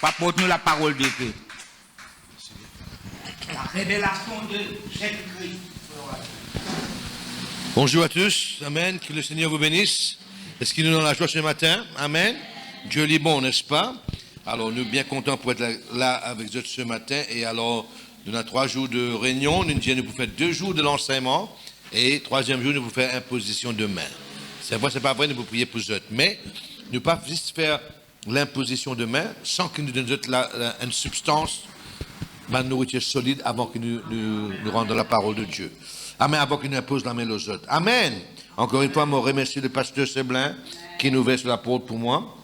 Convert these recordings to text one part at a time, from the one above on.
apporte-nous la parole de Dieu. La révélation de Jésus-Christ. Bonjour à tous, Amen, que le Seigneur vous bénisse. Est-ce qu'il nous donne la joie ce matin? Amen. Dieu est bon, n'est-ce pas? Alors, nous sommes bien contents pour être là avec vous ce matin. Et alors, nous avons 3 jours de réunion. Nous viens de vous faire 2 jours de l'enseignement. Et 3e jour, nous vous faire imposition de main. C'est vrai, c'est pas vrai, nous vous prier pour eux. Mais, nous ne pas juste faire l'imposition de main sans que nous donnions une substance, une nourriture solide avant que nous rendions la parole de Dieu. Amen, avant qu'il nous impose la main aux autres. Amen. Encore une fois, je remercie le pasteur Seblin qui nous verse la parole pour moi.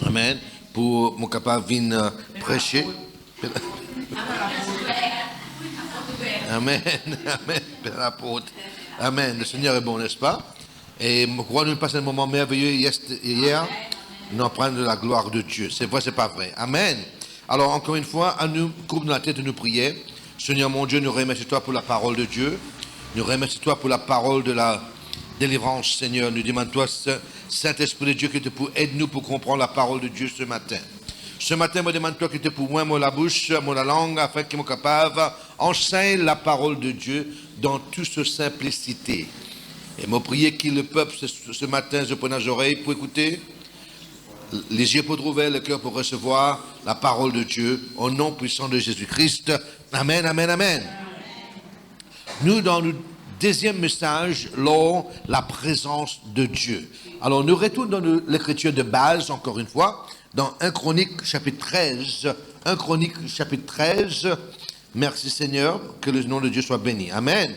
Amen. Pour mon capable venir prêcher. Amen. Amen. L'apôtre. Amen. Le Seigneur est bon, n'est-ce pas? Et je crois que nous passons un moment merveilleux hier. Nous en prenons de la gloire de Dieu. C'est vrai, c'est pas vrai. Amen. Alors, encore une fois, à nous, coupe la tête de nous prier. Seigneur mon Dieu, nous remercions toi pour la parole de Dieu. Nous remercions toi pour la parole de la délivrance, Seigneur. Nous demandons toi, Saint-Esprit de Dieu, que tu pour aide-nous pour comprendre la parole de Dieu ce matin. Ce matin, je demande toi que tu pour moi, la bouche, la langue, afin que je sois capable d'enseigner la parole de Dieu dans toute sa simplicité. Et je prie que le peuple, ce matin, se prenne les oreilles pour écouter, les yeux pour trouver, le cœur pour recevoir la parole de Dieu, au nom puissant de Jésus-Christ. Amen, amen, amen. Nous, dans le deuxième message, la présence de Dieu. Alors, nous retournons dans l'écriture de base, encore une fois, dans 1 Chronique, chapitre 13. 1 Chronique, chapitre 13. Merci Seigneur, que le nom de Dieu soit béni. Amen.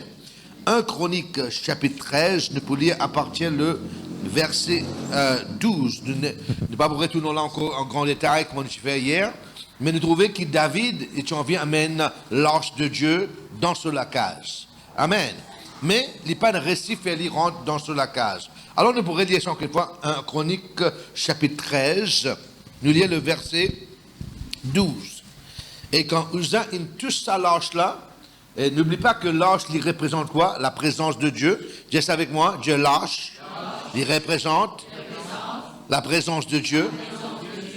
1 Chronique, chapitre 13, nous pouvons lire à partir le verset 12. Nous ne pas vous retourner là encore en grand détail, comme on a fait hier, mais nous trouvons que David, et tu en viens, amène l'arche de Dieu dans ce lacage. Amen. Mais il n'y a pas de récit fait il rentre dans ce lacage. Alors nous pourrions lire encore une fois 1 Chronique chapitre 13, nous lisons le verset 12. Et quand Uzzah touche sa l'arche là, n'oublie pas que l'arche il représente quoi? La présence de Dieu. Dis ça avec moi, Dieu l'arche, il représente la présence de Dieu,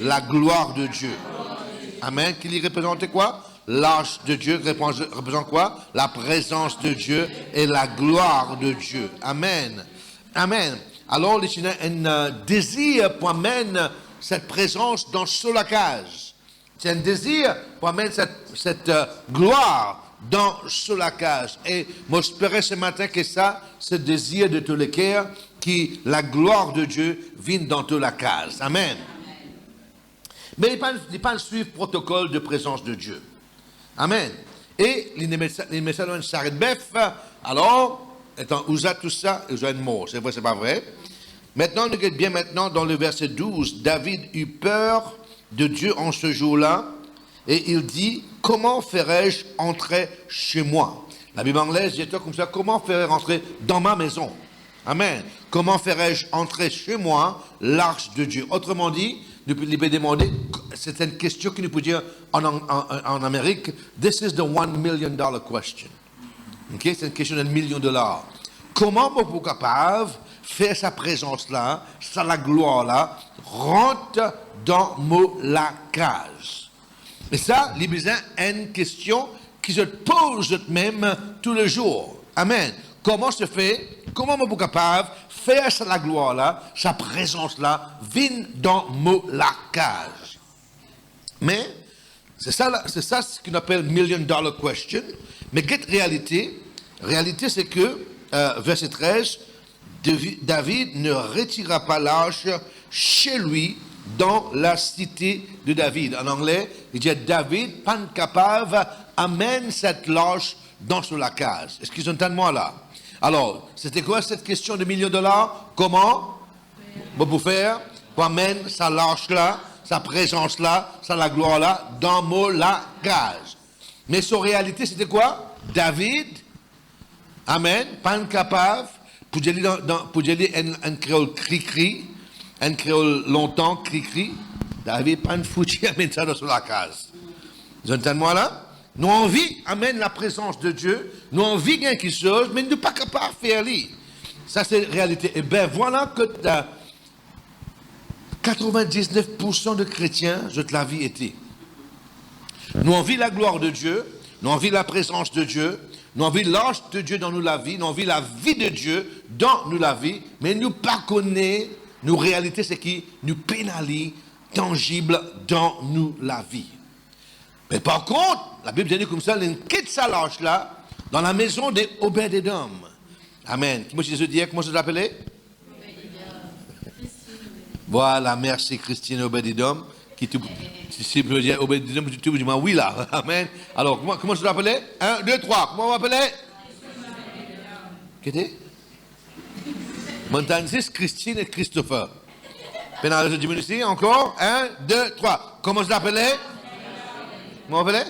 la gloire de Dieu. Amen. Qu'il y représente quoi? L'arche de Dieu représente quoi? La présence de Dieu et la gloire de Dieu. Amen. Amen. Alors, il y a un désir pour amener cette présence dans ce lacage. C'est un désir pour amener cette gloire dans ce lacage. Et moi, j'espérais ce matin que ça, ce désir de tout le cœur, que la gloire de Dieu vienne dans tout lacage. Amen. Mais il n'est pas suivre le protocole de présence de Dieu. Amen. Et les messages s'arrêtent bœuf. Alors, étant Uzzah tout ça, Uzzah est mort. C'est vrai, c'est pas vrai. Maintenant, nous regardons bien maintenant dans le verset 12. David eut peur de Dieu en ce jour-là. Et il dit, comment ferais-je entrer chez moi? La Bible anglaise dit comme ça, comment ferais-je entrer dans ma maison? Amen. Comment ferais-je entrer chez moi l'arche de Dieu? Autrement dit, nous pouvons demander, c'est une question que nous pouvons dire en Amérique, this is the $1 million question. Okay? C'est une question d'$1 million. Comment vous pouvez capable faire sa présence là, sa gloire là, rentre dans mon lacage? Et ça, les besoins, une question qui se pose même tous les jours. Amen. Comment se fait, comment vous pouvez capable faire sa gloire là, sa présence là, vient dans mon lacage? Mais, c'est ça ce qu'on appelle $1 million question. Mais quelle réalité? Réalité, c'est que, verset 13, David ne retira pas l'arche chez lui dans la cité de David. En anglais, il dit David, pas capable, amène cette l'arche dans ce lacage. Est-ce qu'ils entendent moi là? Alors, c'était quoi cette question de $1 million? Comment vous pouvez faire pour amener sa l'arche là, sa présence là, sa gloire là, dans mon lacage? Mais son réalité, c'était quoi? David, amen, pas capable, pour dire un créole cri-cri, un créole longtemps cri-cri, David, pas foutu, amène ça dans la case. Vous entendez moi là? Nous envie, amène la présence de Dieu, nous envie quelque chose, mais nous ne sommes pas capables de faire lui. Ça, c'est la réalité. Et bien, voilà que 99% de chrétiens, toute la vie était. Nous on vit la gloire de Dieu, nous on vit la présence de Dieu, nous on vit l'ange de Dieu dans nous la vie, nous on vit la vie de Dieu dans nous la vie, mais nous pas connaît, nous réalité c'est qui nous pénalise tangible dans nous la vie. Mais par contre, la Bible dit comme ça, il y a une quête salange là, dans la maison des Obed-Edom. Amen. Comment je dis, comment je l'appelais? Voilà, merci Christine Obed-Edom. Si je veux dire Obed-Edom, tu me dis oui là. Amen. Alors, comment je l'appelais? 1, 2, 3. Comment on m'appelait? Qu'est-ce que c'est? Montagne 6, Christine et Christopher. Pénal, je diminue ici, encore. 1, 2, 3. Comment je l'appelais? Comment on m'appelait?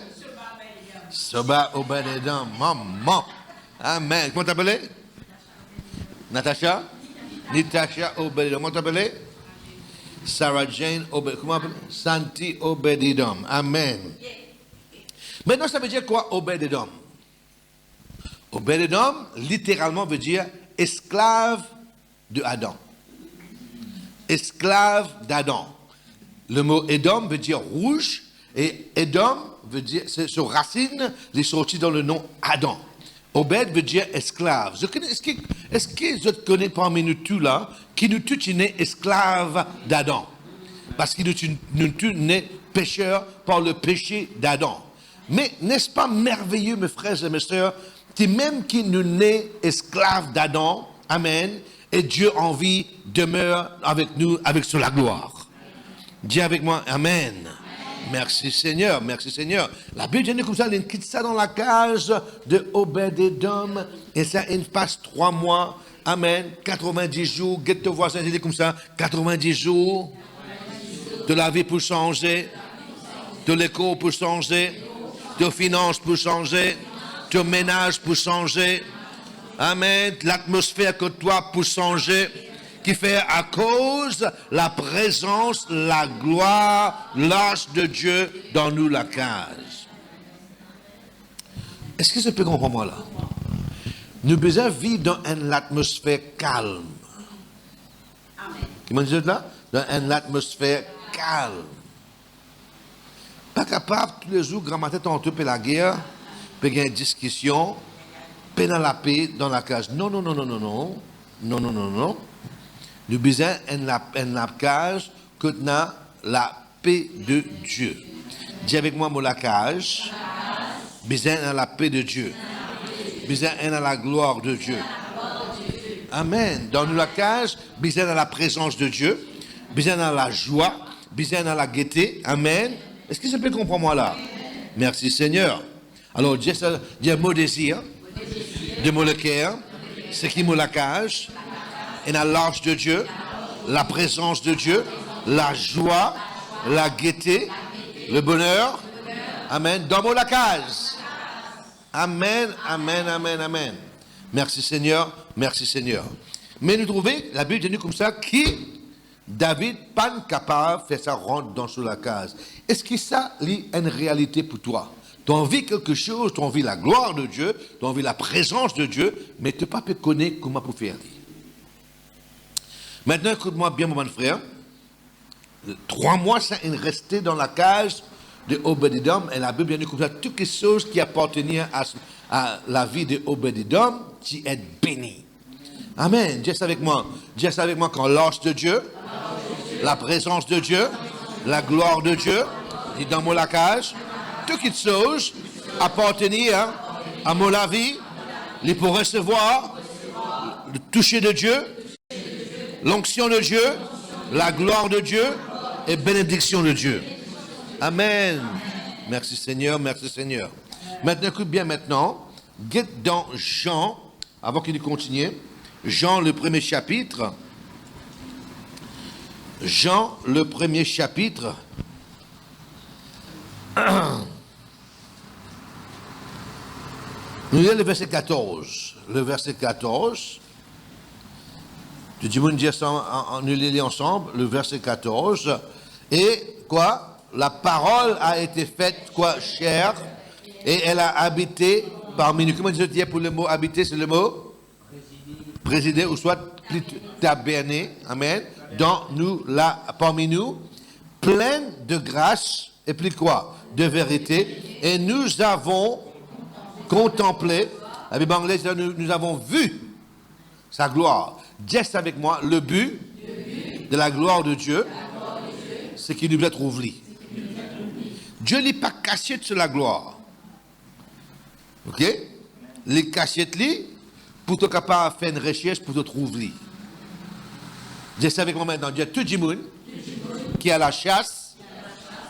Soba Obed-Edom. Maman. Amen. Comment t'appelais? Natasha? Natasha Obed-Edom. Comment t'appelais? Sarah Jane Obed. Comment t'appelais? Santi Obed-Edom. Amen. Maintenant, ça veut dire quoi, Obed-Edom? Obed-Edom, littéralement, veut dire esclave de Adam. Esclave d'Adam. Le mot Edom veut dire rouge, et Edom veut dire, c'est sur racine, il est sorti dans le nom Adam. Obed veut dire esclave. Est-ce que je connais parmi nous tous là, qui nous tous nés esclaves d'Adam? Parce que nous tous nés pécheurs par le péché d'Adam. Mais n'est-ce pas merveilleux, mes frères et mes sœurs, que même qui nous nés esclaves d'Adam, amen, et Dieu en vie demeure avec nous, avec sur la gloire. Dis avec moi, amen. Merci Seigneur, merci Seigneur. La Bible dit comme ça, il quitte ça dans la cage de Obed-Edom, et ça, il passe 3 mois, amen, 90 jours, guette ton voisin, il dit comme ça, 90 jours, de la vie pour changer, de l'école pour changer, de finances pour changer, de ménage pour changer, amen, l'atmosphère que toi pour changer, qui fait à cause la présence, la gloire, l'âge de Dieu dans nous la cage. Est-ce que ça peut comprendre moi là? Nous besoin vivre dans une atmosphère calme. Comment dit là? Dans une atmosphère calme. Pas capable tous les jours, grand matin, on te la guerre, puis il y a une discussion, puis dans la paix, dans la cage. Non, non, non, non, non, non, non, non, non, non. Nous besoin la cage que dans la paix de Dieu. Dis avec moi, la cage. Besoin dans la paix de Dieu. Besoin dans la gloire de Dieu. Amen. Dans nous la cage, besoin dans la présence de Dieu. Besoin dans la joie. Besoin dans la gaieté. Amen. Est-ce que ça peut comprendre moi là? Merci Seigneur. Alors, dis un mot désir. De mot le cœur. C'est qui mot la cage. Et dans l'âge de Dieu, la présence de Dieu, la joie, la gaieté, le bonheur. Amen. Dans la case. Amen, amen, amen, amen. Merci Seigneur, merci Seigneur. Mais nous trouvons, la Bible dit comme ça, qui David pas capable de faire ça rentre dans sous la case. Est-ce que ça est une réalité pour toi? Tu as envie quelque chose, tu as envie la gloire de Dieu, tu as envie la présence de Dieu, mais tu ne peux pas connaître comment pour faire. Maintenant, écoute-moi bien, mon frère. 3 mois, ça est resté dans la cage de Obed-Edom, et la Bible dit comme ça, toutes les choses qui appartenaient à la vie de Obed-Edom, tu es béni. Amen. Dis ça avec moi. Dis ça avec moi quand l'âge de Dieu, la présence de Dieu, la gloire de Dieu, dit dans mon la cage, toutes les choses appartenaient à mon la vie, les pour recevoir le toucher de Dieu, l'onction de Dieu, la gloire de Dieu et bénédiction de Dieu. Amen. Merci Seigneur, merci Seigneur. Maintenant, écoute bien maintenant. Guette dans Jean, avant qu'il continue, Jean le 1er chapitre. Jean le 1er chapitre. Nous lisons le verset 14. Le verset 14. Tu dis, nous lisons ensemble le verset 14. Et quoi? La parole a été faite, quoi, chère, et elle a habité parmi nous. Comment dire pour le mot habiter, c'est le mot? Présider, ou soit taberner, amen, dans nous, là, parmi nous, pleine de grâce, et puis quoi? de vérité. Et nous avons contemplé, la Bible anglaise, nous avons vu sa gloire. Dis avec moi, le but de la gloire de Dieu, c'est qu'il nous doit trouver. Dieu n'est pas caché sur la gloire. Ok? Les cachettes, pour être capable de faire une recherche pour te trouver. Dis avec moi maintenant, Dieu, tout le monde qui est à la chasse,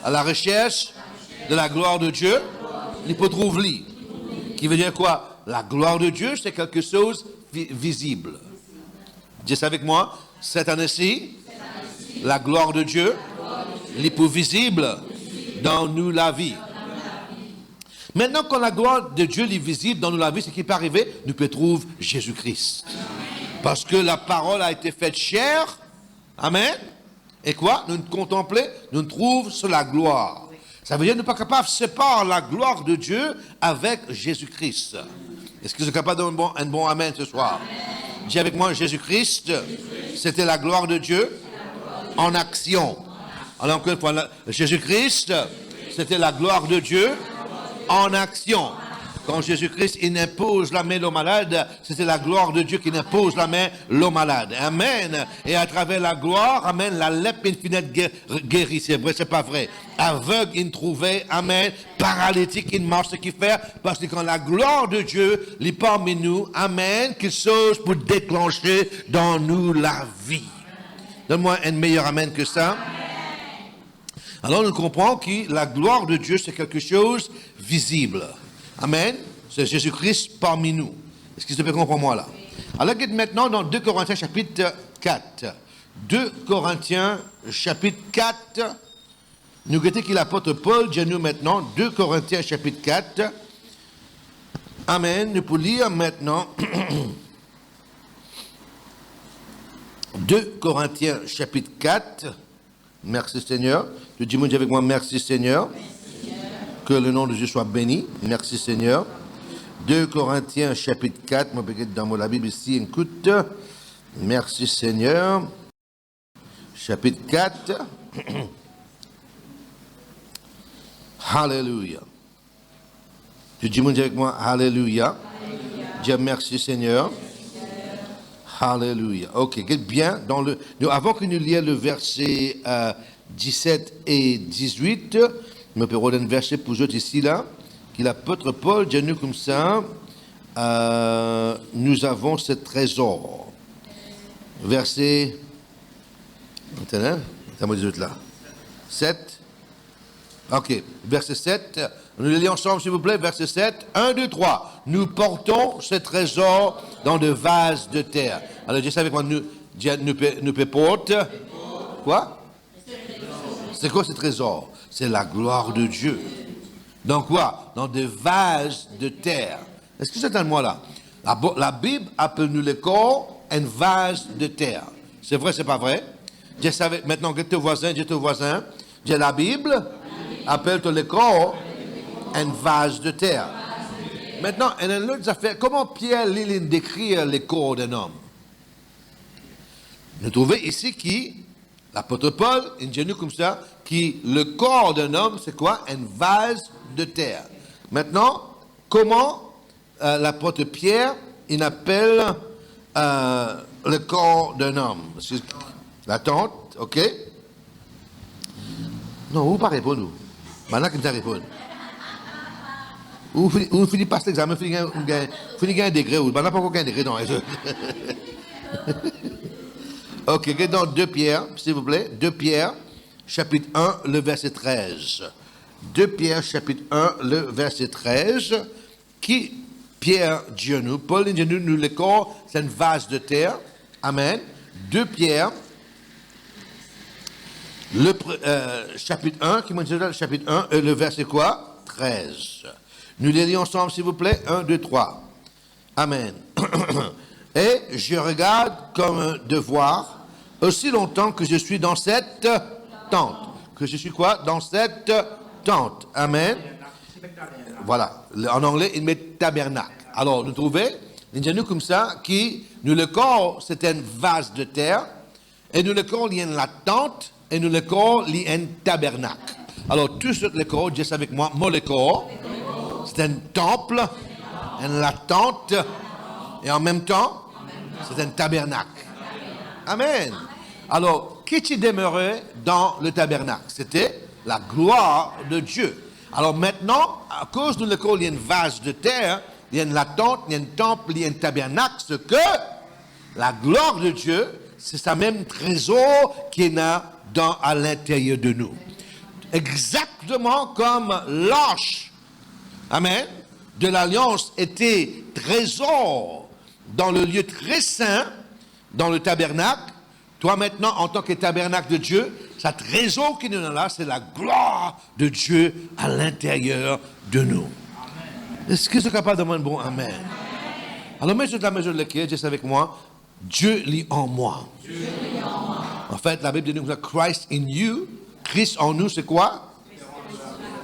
à la recherche de la gloire de Dieu, il peut trouver. Qui veut dire quoi? La gloire de Dieu, c'est quelque chose visible. Dis avec moi, cette année-ci, la gloire de Dieu, il est plus visible dans nous la vie. Maintenant, quand la gloire de Dieu est visible dans nous la vie, ce qui peut arriver, nous peut trouver Jésus-Christ. Parce que la parole a été faite chair. Amen. Et quoi? Nous contempler, nous trouvons sur la gloire. Ça veut dire que nous ne sommes pas capables de séparer la gloire de Dieu avec Jésus-Christ. Est-ce que vous êtes capable de donner un bon amen ce soir? Dis avec moi, Jésus-Christ, c'était la gloire de Dieu en action. Alors encore une fois, Jésus-Christ, c'était la gloire de Dieu en action. Quand Jésus-Christ il impose la main au malade, c'était la gloire de Dieu qui impose la main au malade. Amen. Et à travers la gloire, amen, la lèpre infinite guérit. C'est vrai, c'est pas vrai. Aveugle, il trouvait, amen. Paralytique, il marche ce qu'il fait. Parce que quand la gloire de Dieu est parmi nous, amen, quelque chose pour déclencher dans nous la vie. Donne-moi un meilleur amen que ça. Alors nous comprenons que la gloire de Dieu, c'est quelque chose visible. Amen. C'est Jésus-Christ parmi nous. Est-ce que tu peux comprendre moi là? Alors maintenant dans 2 Corinthiens chapitre 4. 2 Corinthiens chapitre 4. Nous regardons qu'il l'apôtre Paul dit nous maintenant 2 Corinthiens chapitre 4. Amen. Nous pouvons lire maintenant 2 Corinthiens chapitre 4. Merci Seigneur. Tu dis avec moi merci Seigneur. Que le nom de Dieu soit béni. Merci Seigneur. 2 Corinthiens chapitre 4. Moi, peut-être dans la Bible ici, écoute. Merci Seigneur. Chapitre 4. Alléluia. Tu dis avec moi, Alléluia. Dis merci Seigneur. Alléluia. Ok, bien. Avant que nous lions le verset 17 et 18, je peux redonner un verset pour vous ici, là, que l'apôtre Paul dit nous comme ça, nous avons ce trésor. Verset, attends, là, 7. Ok, verset 7. Nous le lisons ensemble, s'il vous plaît, verset 7. 1, 2, 3. Nous portons ce trésor dans de vases de terre. Alors, dis ça avec moi, nous porter. Quoi? C'est quoi ce trésor? C'est la gloire de Dieu. Dans quoi? Dans des vases de terre. Est-ce que c'est un mot là? La Bible appelle nous le corps un vase de terre. C'est vrai, c'est pas vrai? Maintenant, dis ton voisin. Dis la Bible appelle le corps un vase de terre. Maintenant, il y a une autre affaire. Comment Pierre Lilin décrit le corps d'un homme? Nous trouvons ici qui, l'apôtre Paul, il dit nous comme ça, qui le corps d'un homme, c'est quoi? Un vase de terre. Maintenant, comment l'apôtre Pierre, il appelle le corps d'un homme? La tente, ok? Non, vous ne parlez pas, nous. Maintenant, qui me répond. Vous finissez pas l'examen, vous finissez un degré, ou maintenant, pas encore un degré, non. Ok, dans 2 Pierre, s'il vous plaît, 2 Pierre, chapitre 1, le verset 13. 2 Pierre, chapitre 1, le verset 13, qui, Pierre dit nous, Paul dit nous, le corps, c'est un vase de terre. Amen. 2 Pierre, le chapitre 1, qui m'a dit le chapitre 1, le verset quoi? 13. Nous les lisons ensemble, s'il vous plaît. 1, 2, 3. Amen. Et je regarde comme un devoir, aussi longtemps que je suis dans cette tente. Que je suis quoi? Dans cette tente. Amen. Voilà. En anglais, il met tabernacle. Alors, nous trouvons, nous comme ça, qui, nous le corps, c'est un vase de terre, et nous le corps, il y a la tente, et nous le corps, il y a un tabernacle. Alors, tous les corps, dis avec moi, le corps, c'est un temple, une tente, et en même temps, c'est un tabernacle. Amen. Alors, qui t'y demeurait dans le tabernacle? C'était la gloire de Dieu. Alors maintenant, à cause de l'école, il y a une vase de terre, il y a une tente, il y a un temple, il y a un tabernacle, ce que la gloire de Dieu, c'est ce même trésor qui est là à l'intérieur de nous. Exactement comme l'arche, amen, de l'alliance était trésor dans le lieu très saint, dans le tabernacle. Toi maintenant, en tant que tabernacle de Dieu, ce trésor qui nous est là, c'est la gloire de Dieu à l'intérieur de nous. Est-ce que c'est capable de dire un bon amen? Alors, mets sur la mesure de laquelle, dis avec moi, Dieu lit en moi. En fait, la Bible dit que Christ in you, Christ en nous, c'est quoi?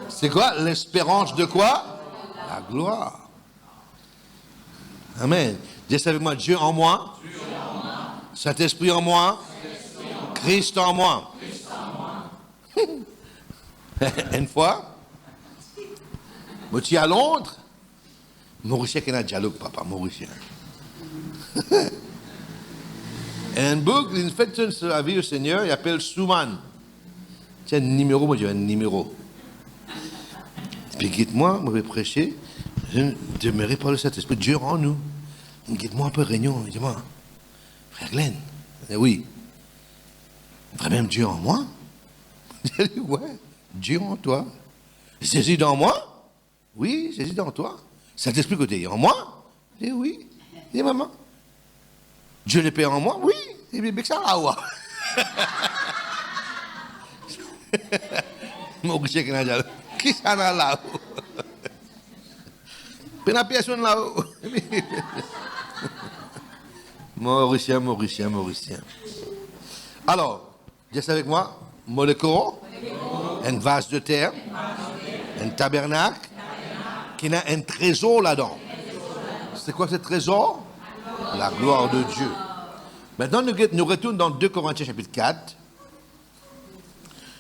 C'est quoi? L'espérance de quoi? La gloire. Amen. Dis avec moi, Dieu en moi, Saint-Esprit en moi, Christ en moi. Une fois, je suis à Londres, Mauricien qui a un dialogue, papa, Mauricien. Et un bouc, il fait sa vie au Seigneur, il appelle Souman. C'est un numéro, moi je dis un numéro. Puis guide-moi, je vais prêcher, je demeurerai par le Saint-Esprit, Dieu en nous. Guide-moi un peu réunion, dis-moi, frère Glenn, oui, vraiment Dieu en moi? J'ai dit, ouais, Dieu en toi. Jésus dans moi? Oui, Jésus dans toi. Saint-Esprit côté en moi? J'ai dit, oui. J'ai dit, maman. Dieu le Père en moi? Oui. J'ai dit, ça là-haut. Mauricien qui n'a pas qui ça là-haut? Puis la personne là-haut. Mauricien. Alors, dis avec moi, le corps, un vase de terre, un tabernacle, qui a un trésor là-dedans. C'est quoi ce trésor? La gloire de Dieu. Maintenant, nous retournons dans 2 Corinthiens chapitre 4.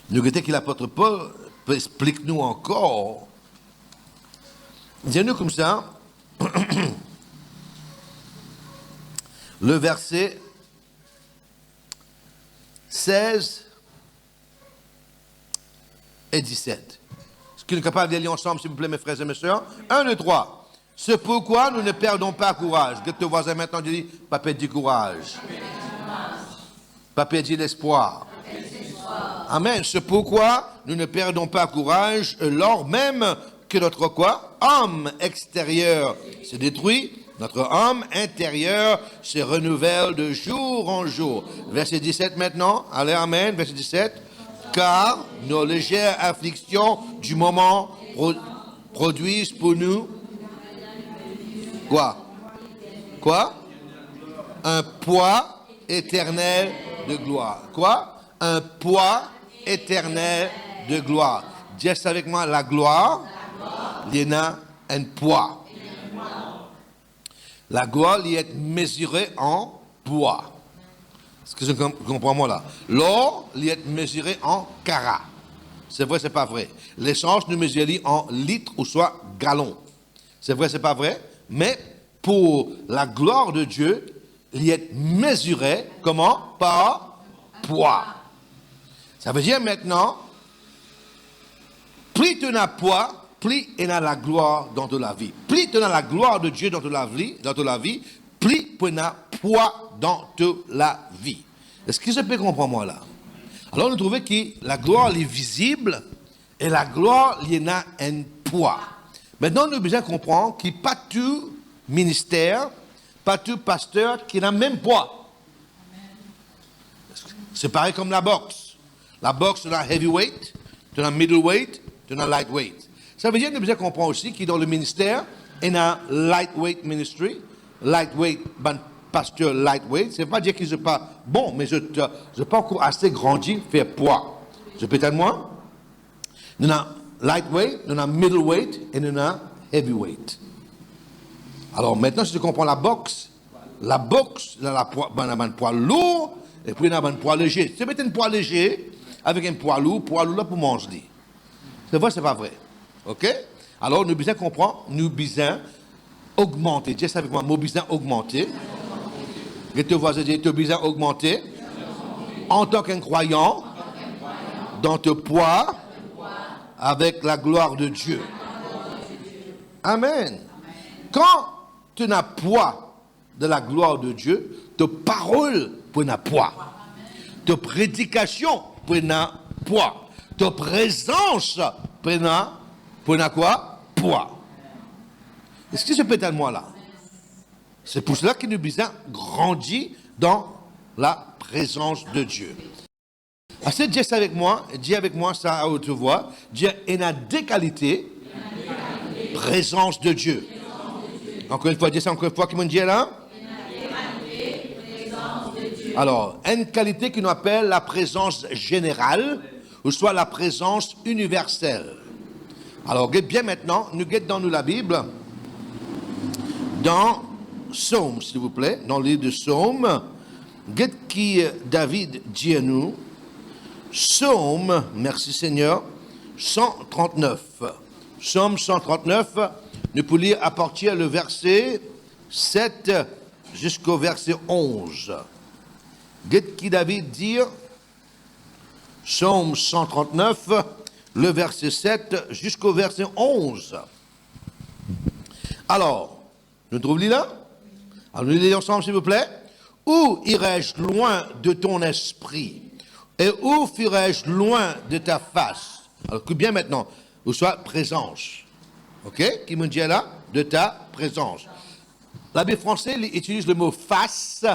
Nous regardons que l'apôtre Paul explique-nous encore. Dis-nous comme ça, le verset 16 et 17. Est-ce qu'il est capable d'aller ensemble, s'il vous plaît, mes frères et mes sœurs? 1, 2, 3. C'est pourquoi nous ne perdons pas courage. Que ton voisin maintenant dit, pas perdre du courage. Pas perdre l'espoir. Amen. C'est pourquoi nous ne perdons pas courage, lors même que notre quoi? Homme extérieur se détruit, notre homme intérieur se renouvelle de jour en jour. Verset 17 maintenant. Allez, amen. Verset 17. Car nos légères afflictions du moment produisent pour nous quoi? Un poids éternel de gloire. Quoi? Un poids éternel de gloire. Dis avec moi, la gloire, il y a un poids. La gloire, il est mesurée en poids. Est-ce que je comprends moi là? L'or, il est mesuré en carats. C'est vrai, c'est pas vrai. L'essence, nous mesurons en litres ou soit gallons. C'est vrai, c'est pas vrai. Mais pour la gloire de Dieu, il est mesuré, comment? Par poids. Ça veut dire maintenant, plus tu as poids, plus il y a la gloire dans ta vie. Plus tu as la gloire de Dieu dans ta vie, plus tu as poids dans ta vie. Est-ce que je peux comprendre moi là? Alors nous trouvons que la gloire est visible et la gloire il y a un poids. Maintenant nous avons besoin de comprendre qu'il n'y a pas tout ministère, pas tout pasteur qui a le même poids. C'est pareil comme la boxe. La boxe, tu as heavyweight, tu as middleweight, tu as lightweight. Ça veut dire que nous avons besoin de comprendre aussi que dans le ministère, il y a lightweight ministry, lightweight, pasteur lightweight. Ça ne veut pas dire que je ne suis pas bon, mais je n'ai pas encore assez grandi faire poids. Je peux être moi? Nous avons lightweight, nous avons middleweight et nous avons heavyweight. Alors maintenant, si tu comprends la boxe, il y a un poids lourd et puis il y a un poids léger. Si tu mets un poids léger avec un poids lourd là pour manger. C'est vrai, c'est pas vrai. OK? Alors, nous besoin comprendre, nous besoin augmenter. Dis ça avec moi, nous besoin augmenter. Et te voisin dit, tu besoin augmenter en tant qu'un croyant dans ton poids avec la gloire de Dieu. Amen. Quand tu n'as poids de la gloire de Dieu, tes paroles prennent poids. Tes prédications prennent poids. Tes présences prennent quoi? Poids. Est-ce que c'est peut-être moi là? C'est pour cela que nous besoin grandir dans la présence de Dieu. Assez dis ça avec moi, dis avec moi ça à haute voix. Dis, il y a deux qualités. Présence de Dieu. Encore une fois, dis ça encore une fois, qui me dit là? Alors, une qualité qui nous appelle la présence générale, ou soit la présence universelle. Alors, bien maintenant, nous guettons dans nous la Bible, dans Psaume, s'il vous plaît, dans le livre de Psaume, guette qui David dit à nous, Psaume, merci Seigneur, 139. Psaume 139, nous pouvons lire à partir le verset 7 jusqu'au verset 11. Qu'est-ce que David dit? Psaume 139, le verset 7 jusqu'au verset 11. Alors, nous trouvons là? Alors, nous lisons ensemble, s'il vous plaît. Où irai-je loin de ton esprit? Et où fuirai-je loin de ta face? Alors, écoute bien maintenant. Ou soit présence. OK? Qui me dit là? De ta présence. La Bible française utilise le mot face.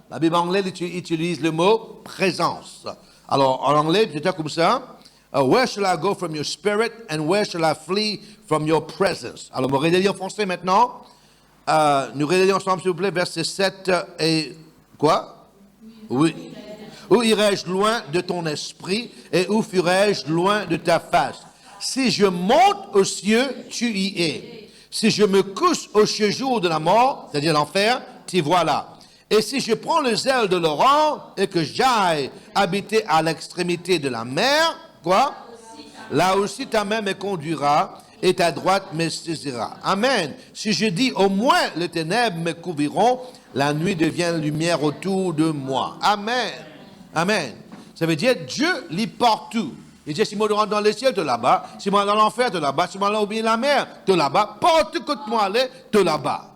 La Bible anglaise utilise le mot présence. Alors, en anglais, c'est comme ça. Where shall I go from your spirit and where shall I flee from your presence? Alors, on va relire en français maintenant. Nous relisons ensemble, s'il vous plaît, versets 7 et quoi? Oui. Où irai-je loin de ton esprit et où fuirai-je loin de ta face? Si je monte aux cieux, tu y es. Si je me couche au séjour de la mort, c'est-à-dire l'enfer, tu vois là. Et si je prends le zèle de l'Orient et que j'aille habiter à l'extrémité de la mer, quoi? Là aussi ta main me conduira et ta droite me saisira. Amen. Si je dis au moins les ténèbres me couvriront, la nuit devient lumière autour de moi. Amen. Amen. Ça veut dire Dieu lit partout. Il dit, si moi je rentre dans le ciel, tu es là-bas. Si moi dans l'enfer, tu es là-bas. Si moi dans la mer, tu es là-bas. Partout que moi aller, tu es là-bas.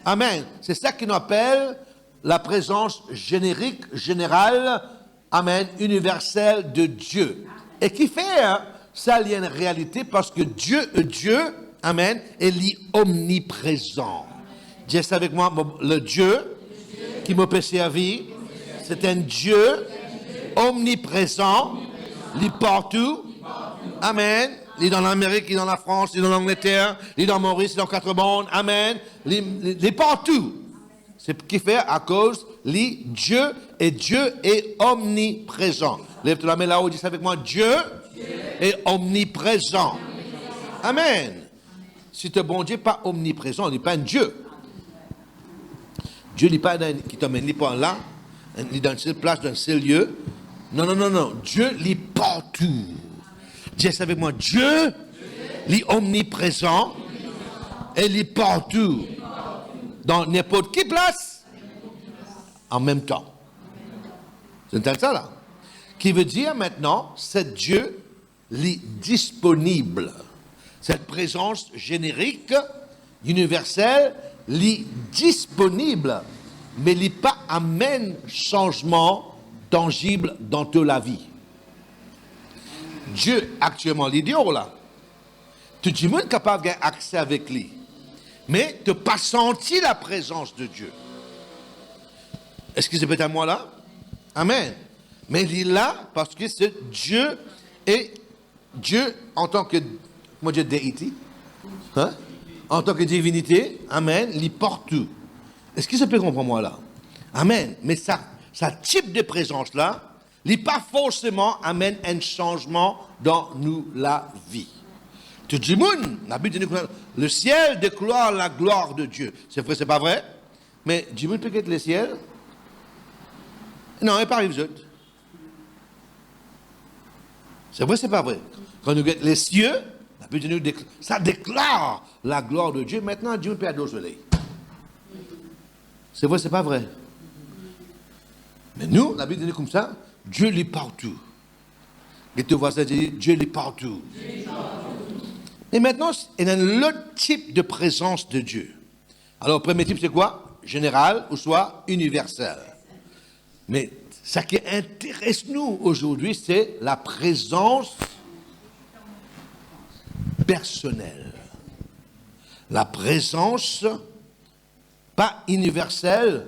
Amen. C'est ça qu'on appelle la présence générique, générale, amen, universelle de Dieu. Et qui fait, ça il y a une réalité parce que Dieu, amen, est omniprésent. Dis ça avec moi, le Dieu qui me peut servir, c'est un Dieu omniprésent. Il est partout. Amen. Il est dans l'Amérique, il est dans la France, il est dans l'Angleterre, il est dans Maurice, il est dans quatre mondes. Amen. Il est partout. C'est ce qui fait à cause Dieu est omniprésent. Lève-toi la main là-haut, dis ça avec moi. Dieu est omniprésent. Amen. Si tu es bon Dieu, pas omniprésent, il n'est pas un Dieu. Dieu n'est pas qui t'emmène, il n'est pas là, il est dans une seule place, dans un seul lieu. Non. Dieu lit partout. Dis ça avec moi. Dieu lit omniprésent et lit partout. Dans n'importe quelle place. En même temps. C'est ça là. Qui veut dire maintenant, c'est Dieu lit disponible. Cette présence générique, universelle, lit disponible. Mais il pas amène changement tangible dans toute la vie. Dieu, actuellement, l'idiot là, tout le monde est capable d'avoir accès avec lui. Mais tu n'as pas senti la présence de Dieu. Est-ce que c'est peut-être à moi là? Amen. Mais il est là parce que c'est Dieu et Dieu en tant que, comment dire, déité, hein? En tant que divinité, amen, il est partout. Est-ce que ça peut comprendre moi là? Amen. Mais ça type de présence-là, il n'est pas forcément amène un changement dans nous la vie. Tout le monde, le ciel déclare la gloire de Dieu. C'est vrai, c'est pas vrai? Mais Dieu peut être le ciel? Non, il n'est pas arrivé. C'est vrai, c'est pas vrai. Quand nous regardons les cieux, Bible nous ça déclare la gloire de Dieu. Maintenant, Dieu perd au soleil. C'est vrai, c'est pas vrai. Mais nous, la Bible dit comme ça, Dieu est partout. Et tu vois ça, Dieu est partout. Et maintenant, il y a un autre type de présence de Dieu. Alors, le premier type, c'est quoi? Général ou soit universel. Mais ce qui intéresse nous aujourd'hui, c'est la présence personnelle. La présence, pas universelle,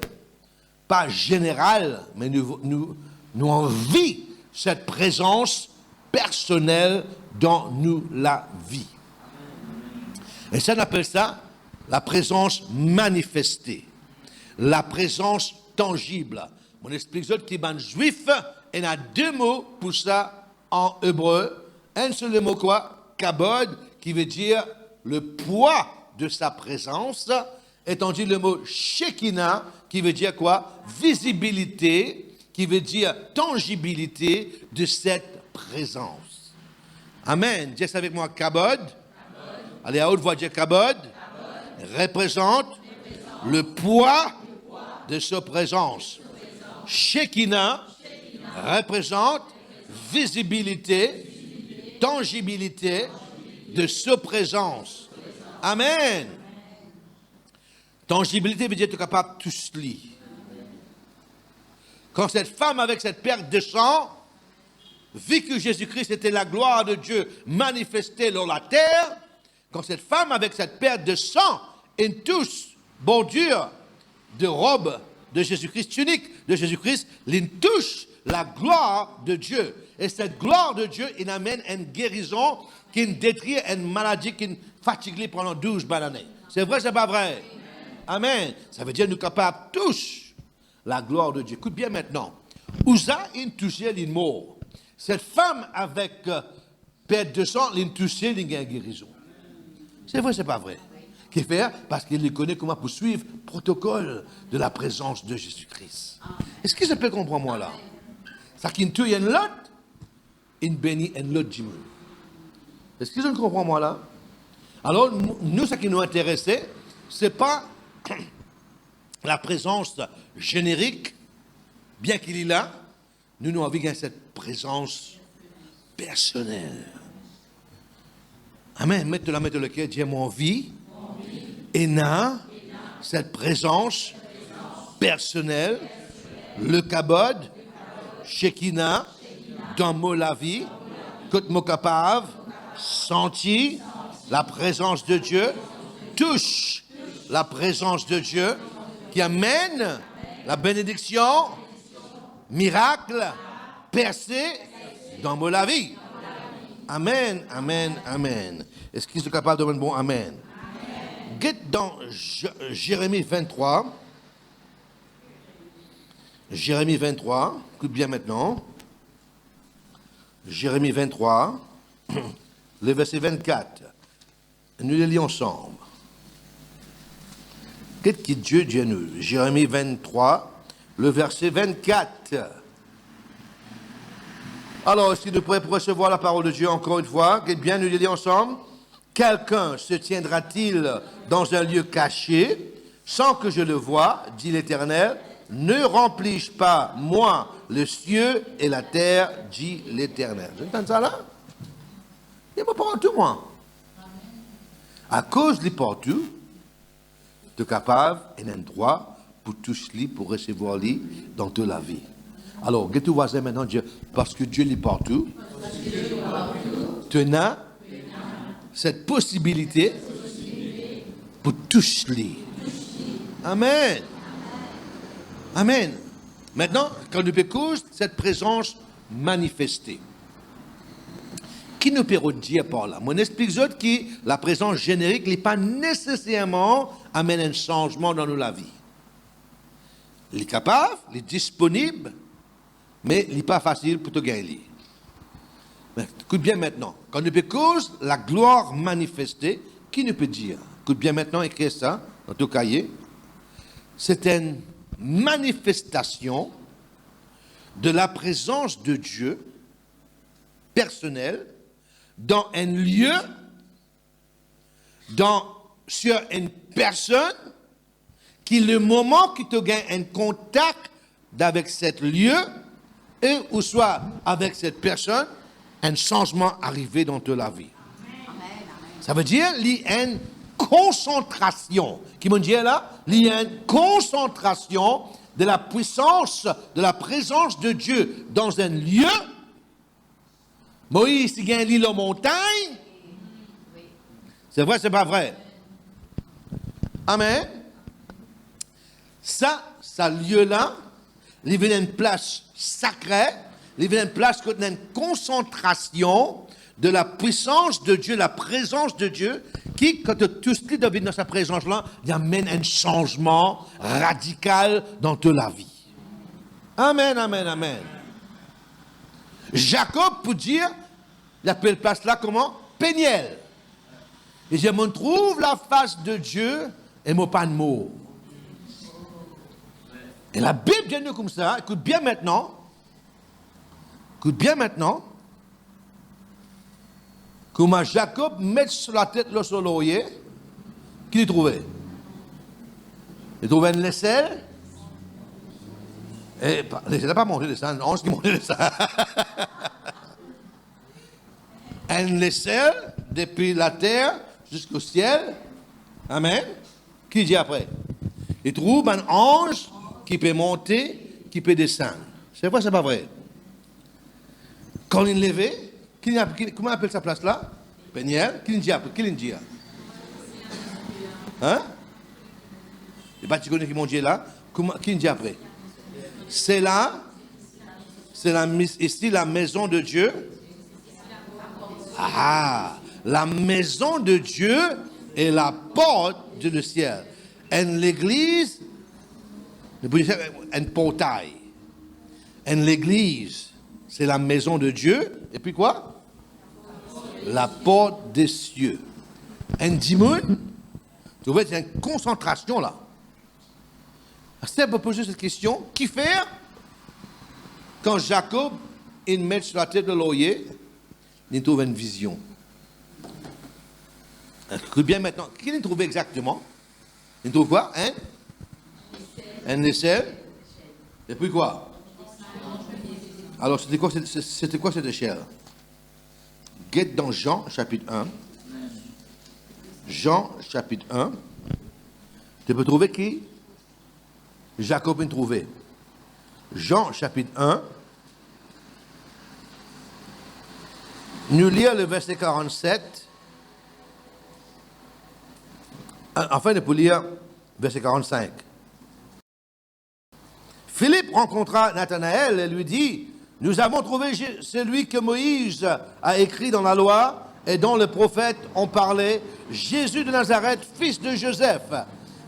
pas générale, mais nous on vit cette présence personnelle dans nous la vie. Et ça, on appelle ça la présence manifestée, la présence tangible. On explique ça qui est juif, et il y a deux mots pour ça en hébreu. Un seul mot quoi? Kabod, qui veut dire le poids de sa présence, et on dit le mot Shekinah, qui veut dire quoi? Visibilité, qui veut dire tangibilité de cette présence. Amen. Dis avec moi, Kabod. Allez, à haute voix, dire Kabod. Représente le poids de sa présence. Shekinah représente visibilité, tangibilité de sa présence. Amen. Tangibilité veut dire que tu es capable de tout se lire. Quand cette femme avec cette perte de sang vit que Jésus-Christ était la gloire de Dieu manifestée dans la terre, quand cette femme avec cette perte de sang, une touche bordure de robe de Jésus-Christ, tunique de Jésus-Christ, il touche la gloire de Dieu. Et cette gloire de Dieu, il amène une guérison qui détruit une maladie qui fatigue pendant 12 années. C'est vrai, c'est pas vrai? Amen. Ça veut dire que nous sommes capables de toucher la gloire de Dieu. Écoute bien maintenant. Ouza, il touchait une mort. Cette femme avec perte de sang, il touchait une guérison. C'est vrai, c'est pas vrai? Qu'est-ce qu'il fait? Parce qu'il connaît comment poursuivre le protocole de la présence de Jésus-Christ. Est-ce que ça peut comprendre moi là? Ça qui tue une lot, une bénit une lot du monde. Est-ce que je comprends moi là? Alors, nous, ce qui nous intéressait, ce n'est pas la présence générique, bien qu'il est là, nous avons envie de cette présence personnelle. Amen. Mettre la main dans le cœur, dire mon vie, et n'a cette présence personnelle, le kabod, Shekinah, dans la vie, que mon capable, senti la présence de Dieu, touche la présence de Dieu, qui amène la bénédiction, miracle, percée dans la vie. Amen, amen, amen. Est-ce qu'ils sont capables de dire un bon amen? Guette dans Jérémie 23. Jérémie 23, écoute bien maintenant. Jérémie 23, le verset 24. Nous les lisons ensemble. Qu'est-ce que Dieu dit à nous? Jérémie 23, le verset 24. Alors, si nous pourrions recevoir la parole de Dieu encore une fois, qu'est-ce bien nous les lisons ensemble? Quelqu'un se tiendra-t-il dans un lieu caché, sans que je le voie, dit l'Éternel? Ne remplis-je pas, moi, le ciel et la terre, dit l'Éternel. Vous entendez ça là? Il n'y a pas partout, moi. À cause des partout, tu es capable et un droit pour toucher, pour recevoir lui dans toute la vie. Alors, que tu vois ça maintenant, Dieu, parce que Dieu est partout, tu as cette possibilité pour toucher. Amen. Amen. Maintenant, quand nous écoutons cette présence manifestée, qui nous peut dire par là? Mon explique que la présence générique n'est pas nécessairement amène un changement dans la vie. Il est capable, il est disponible, mais il n'est pas facile pour te gagner. Mais écoute bien maintenant. Quand nous écoutons la gloire manifestée, qui nous peut dire? Écoute bien maintenant, écris ça dans ton cahier. C'est une manifestation de la présence de Dieu personnelle dans un lieu sur une personne qui, le moment que tu gagnes un contact avec cet lieu, et ou soit avec cette personne, un changement arrivé dans toute la vie. Ça veut dire qu'il y a une concentration. Qui me dit là? Il y a une concentration de la puissance, de la présence de Dieu dans un lieu. Moïse, il y a l'île aux montagnes. C'est vrai, c'est pas vrai? Amen. Ça lieu-là, il y a une place sacrée, il y a une place qui a une concentration de la puissance de Dieu, la présence de Dieu, qui, quand tout ce qui devient dans sa présence-là, il amène un changement radical dans toute la vie. Amen, amen, amen. Jacob, pour dire, il appelle place là comment? Péniel. Et je me trouve la face de Dieu et mon pas de mots. Et la Bible vient comme ça, écoute bien maintenant, comment Jacob met sur la tête le sur l'oreiller, qu'il a trouvé? Il a trouvé une aisselle, et l'aisselle n'a pas monté de ça, un ange qui montait de ça. Une aisselle, depuis la terre jusqu'au ciel, amen, qui dit après? Il trouve un ange qui peut monter, qui peut descendre. C'est vrai, c'est pas vrai? Quand il est levé, comment on appelle sa place là? Péniel. Qui dit après? Qui dit? Hein? Les bâtiments qui m'ont dit là, qui dit après? C'est là, ici la maison de Dieu. Ah, la maison de Dieu est la porte du ciel. Et l'église, un portail. Et l'église, c'est la maison de Dieu. Et puis quoi? La porte des cieux. Un dimanche, tu vois, il y a une concentration là. C'est pour poser cette question. Qui fait quand Jacob, il met sur la tête de l'oreiller, il trouve une vision. Écoute bien maintenant. Qui l'a trouvé exactement? Il trouve quoi? Hein? Un aisselle. Et puis quoi? Alors, c'était quoi cette échelle? Guette dans Jean, chapitre 1. Jean, chapitre 1. Tu peux trouver qui? Jacob a trouvé. Jean, chapitre 1. Nous lire le verset 47. Enfin, nous pouvons lire verset 45. Philippe rencontra Nathanaël et lui dit, nous avons trouvé celui que Moïse a écrit dans la loi et dont les prophètes ont parlé, Jésus de Nazareth, fils de Joseph.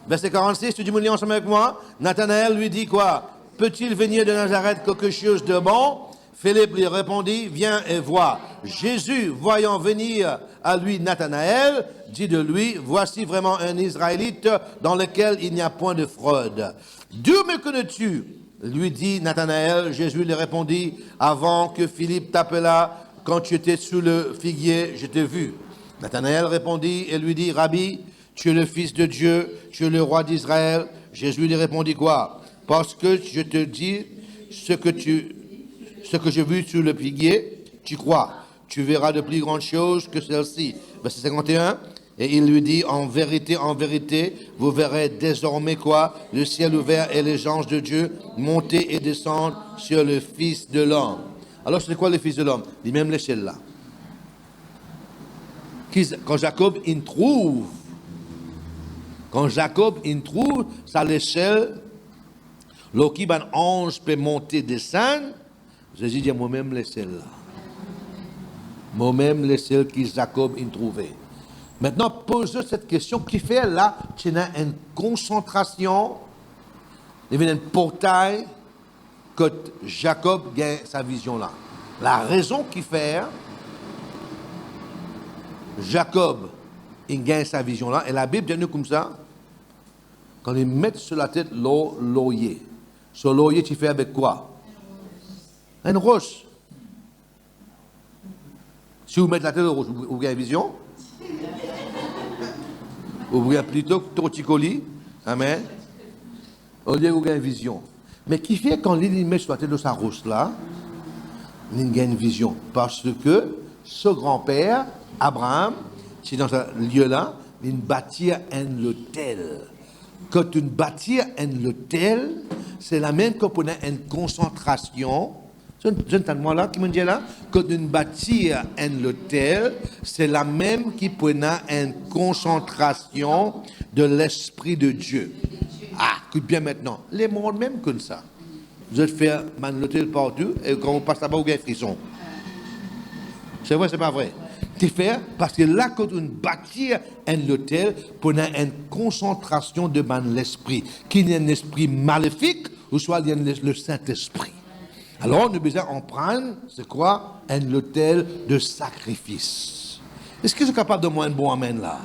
Verset 46, tu dis, mon ensemble avec moi. Nathanaël lui dit quoi? Peut-il venir de Nazareth quelque chose de bon? Philippe lui répondit, viens et vois. Jésus, voyant venir à lui Nathanaël, dit de lui, voici vraiment un Israélite dans lequel il n'y a point de fraude. D'où me connais-tu? Lui dit Nathanaël. Jésus lui répondit, avant que Philippe t'appelât, quand tu étais sous le figuier, je t'ai vu. Nathanaël répondit et lui dit, Rabbi, tu es le Fils de Dieu, tu es le roi d'Israël. Jésus lui répondit quoi? Parce que je te dis ce que j'ai vu sous le figuier, tu crois. Tu verras de plus grandes choses que celles-ci. Verset 51. Et il lui dit, en vérité, vous verrez désormais quoi? Le ciel ouvert et les anges de Dieu monter et descendre sur le Fils de l'homme. Alors, c'est quoi le Fils de l'homme? Il même l'échelle là. Quand Jacob il trouve, ça l'échelle, l'oki un ange peut monter, descendre, Jésus dit, moi-même l'échelle là. Moi-même l'échelle que Jacob il trouvait. Maintenant, pose cette question, qui fait là, tu as une concentration, il y a un portail que Jacob gagne sa vision là. La raison qui fait, Jacob, il gagne sa vision là, et la Bible dit comme ça, quand ils mettent sur la tête l'oreiller, sur l'oreiller, tu fais avec quoi? Une roche. Si vous mettez la tête de roche, vous gagnez vision? Ouvrir plutôt que ton petit colis. Amen. On dit vous avez une vision. Mais qui fait quand l'ennemi soit dans sa rousse là, il a une vision. Parce que ce grand-père, Abraham, c'est dans ce lieu-là, il bâtit un hôtel. Quand tu bâtis un hôtel, c'est la même que pour une concentration. J'entends-moi là, qui me dit là, quand tu bâtis un hôtel, c'est la même qui pour une concentration de l'Esprit de Dieu. Ah, écoute bien maintenant, les mondes même comme ça. Vous êtes fait un hôtel partout, et quand on passe là-bas, vous avez un frisson. C'est vrai, c'est pas vrai. C'est fait parce que là, quand on bâtit un hôtel, pour une concentration de l'esprit, qu'il y ait un esprit maléfique, ou soit il y a le Saint-Esprit. Alors, on a besoin d'en prendre, c'est quoi? Un hôtel de sacrifice. Est-ce que vous êtes capable de moi un bon amen là?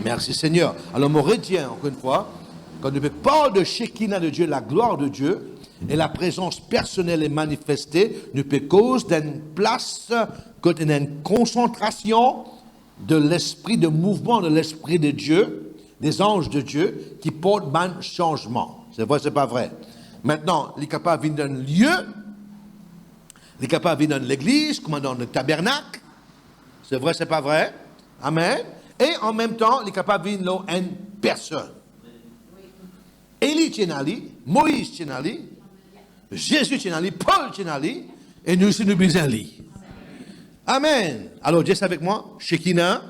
Merci Seigneur. Alors, mon retient, encore une fois, quand on parle de Shekinah de Dieu, la gloire de Dieu, et la présence personnelle est manifestée, ne peut cause d'une place, quand il y a une concentration de l'esprit, de mouvement de l'esprit de Dieu, des anges de Dieu, qui portent un changement. C'est vrai, c'est pas vrai. Maintenant, il est capable de venir d'un lieu, il est capable de venir dans l'église, comme dans le tabernacle. C'est vrai, c'est pas vrai. Amen. Et en même temps, il est capable de venir dans une personne. Élie Tchénali, Moïse Tchénali, Jésus Tchénali, Paul Tchénali, et nous aussi nous besoin li. Amen. Alors, dis avec moi, Shekinah,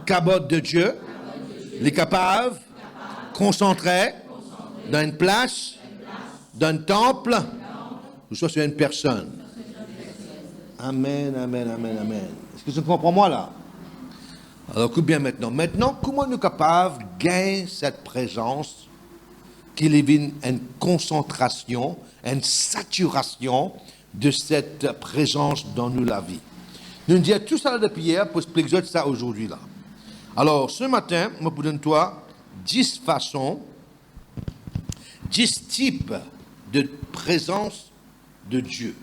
Kabod de Dieu, les capables, concentrés, dans une place, dans un temple, ou soit sur une personne. Amen, amen, amen, amen. Est-ce que tu comprends moi là? Alors, écoute bien maintenant. Maintenant, comment nous sommes capables de gagner cette présence qui est une concentration, une saturation de cette présence dans nous la vie? Nous disons tout ça depuis hier pour expliquer ça aujourd'hui là. Alors, ce matin, je vous donne toi 10 façons, 10 types de présence de Dieu.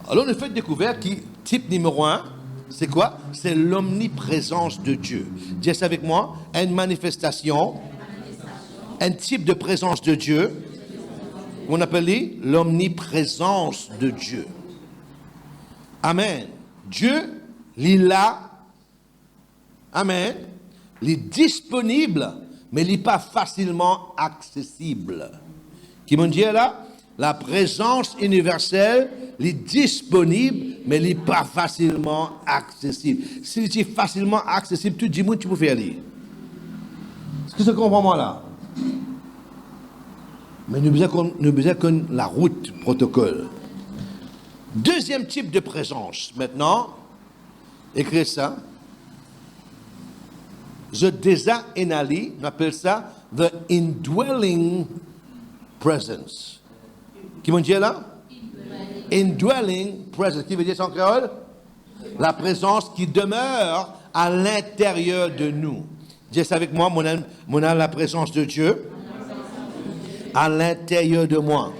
Alors, on a fait découvrir que type numéro 1, c'est quoi? C'est l'omniprésence de Dieu. Dis ça avec moi, une manifestation, un type de présence de Dieu, qu'on appelle l'omniprésence de Dieu. Amen. Dieu, il est là. Amen. Il est disponible, mais il n'est pas facilement accessible. Qui me dit là? La présence universelle, il est disponible, mais il n'est pas facilement accessible. S'il est facilement accessible, tout le monde, tu peux faire lire. Est-ce que tu comprends moi là? Mais nous besoin que la route protocole. Deuxième type de présence, maintenant, écrivez ça. The Desa Enali, on appelle ça the indwelling presence. Qui m'ont dit là? Indwelling presence. Qui veut dire ça en créole? La présence qui demeure à l'intérieur de nous. Dis ça avec moi, mon la présence de Dieu à l'intérieur de moi.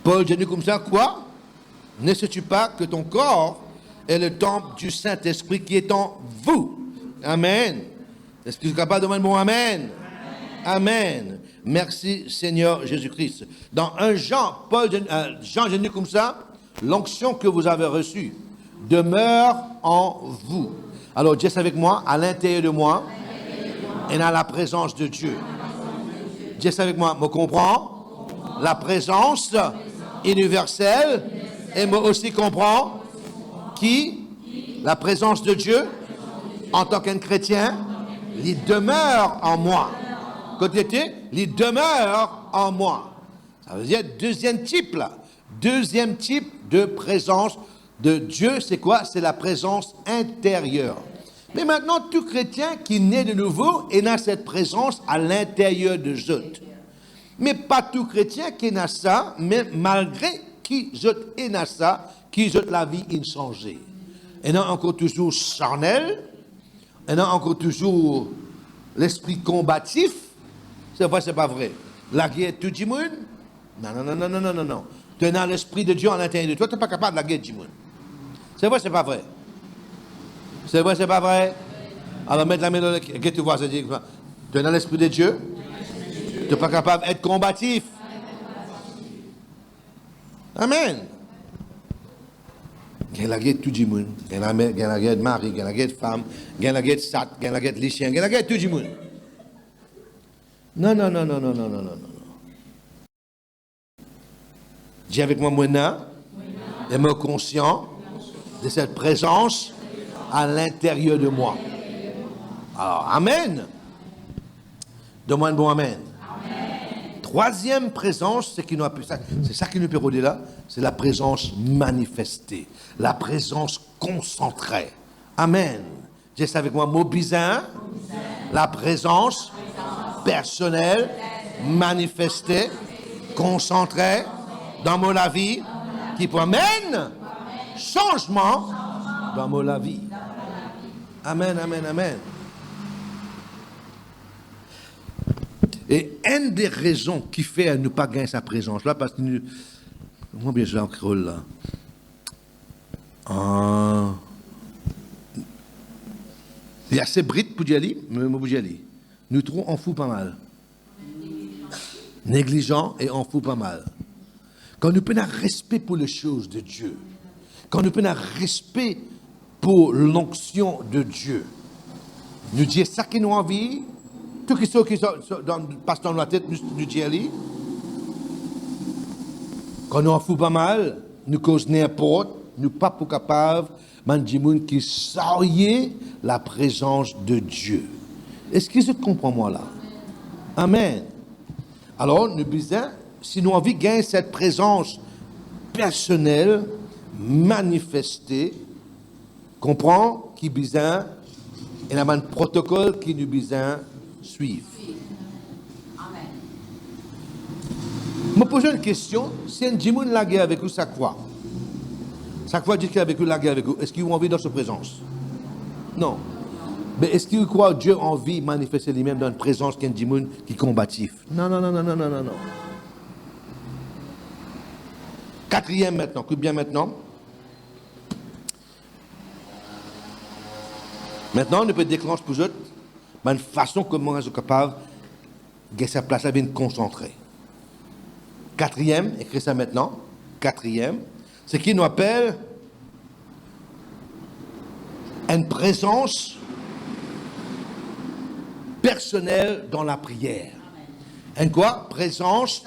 Paul dit comme ça, quoi? Ne sais-tu pas que ton corps est le temple du Saint-Esprit qui est en vous? Amen. Est-ce que tu es capable de demander mon Amen? Amen. Merci Seigneur Jésus-Christ. Dans un Jean, Jean dit comme ça, l'onction que vous avez reçue demeure en vous. Alors, dis avec moi, à l'intérieur de moi, et dans la présence de Dieu. Dis avec moi, me comprends? La présence universelle, et moi aussi comprends qui? La présence de Dieu, en tant qu'un chrétien, il demeure en moi. Côté, il demeure en moi. Ça veut dire deuxième type là. Deuxième type de présence de Dieu, c'est quoi? C'est la présence intérieure. Mais maintenant, tout chrétien qui naît de nouveau est dans cette présence à l'intérieur de eux. Mais pas tout chrétien qui n'a ça, mais malgré qui est dans ça, qui a la vie inchangée. Et non encore toujours charnel, et non encore toujours l'esprit combatif. C'est vrai, c'est pas vrai. La guerre tout le monde? Non, non, non, non, non, non, non, non. Tu es dans l'esprit de Dieu à l'intérieur de toi, tu n'es pas capable de la guerre tout le monde. C'est vrai, c'est pas vrai. C'est vrai, c'est pas vrai. Alors, mettre la main dans le cœur. Qu'est-ce que tu vois? C'est-à-dire, tu es dans l'Esprit de Dieu. Tu n'es pas capable d'être combatif. Amen. Il y a la guerre de tout le monde. Il y a la guerre de mari, il y a la guerre de femme, il y a la guerre de sat, il y a la guerre de lycéen, il y a la guerre de tout le monde. Non, non, non, non, non, non, non, non, non. Dis avec moi maintenant, et me conscient de cette présence à l'intérieur de moi. Alors, Amen. Donne-moi un bon Amen. Troisième présence, c'est ça qui nous peut là, c'est la présence manifestée, la présence concentrée. Amen. Dis ça avec moi, mot bizarre, la présence personnelle, manifestée, concentrée dans mon la vie, qui amène changement dans mon vie. Amen, amen, amen. Et une des raisons qui fait à ne pas gagner sa présence là, parce que nous, comment bien je en là. Il y a assez brite pour y aller, mais pour y aller. Nous trouvons en fout pas mal. Négligent et en fout pas mal. Quand nous prenons respect pour les choses de Dieu, quand nous prenons respect pour l'onction de Dieu, nous disons ça qui nous envie. Tout ce qui passe dans la tête, nous disons, quand nous en fout pas mal, nous causons n'importe, nous pas pour capables, mandimoun qui sauriez la présence de Dieu. Est-ce que vous comprenez moi là? Amen. Alors, nous disons, si nous avons gagné cette présence personnelle, manifestée, comprend qui besoin, et a un protocole qui nous besoin suivre. Amen. Je me pose une question. Si un djimoun la guerre avec vous, ça quoi? Ça quoi dit qu'il avec vous, la guerre avec vous? Est-ce qu'ils ont envie dans sa présence? Non. Mais est-ce qu'ils croient que Dieu a envie de manifester lui-même dans une présence qu'un djimoun qui est combatif? Non, non, non, non, non, non, non, non. Quatrième maintenant, écoute bien maintenant. Maintenant, on peut déclencher pour eux une façon comment on est capable de sa place à bien concentrer. Quatrième, écris ça maintenant. Quatrième, c'est qu'il nous appelle une présence personnelle dans la prière. Une quoi? Présence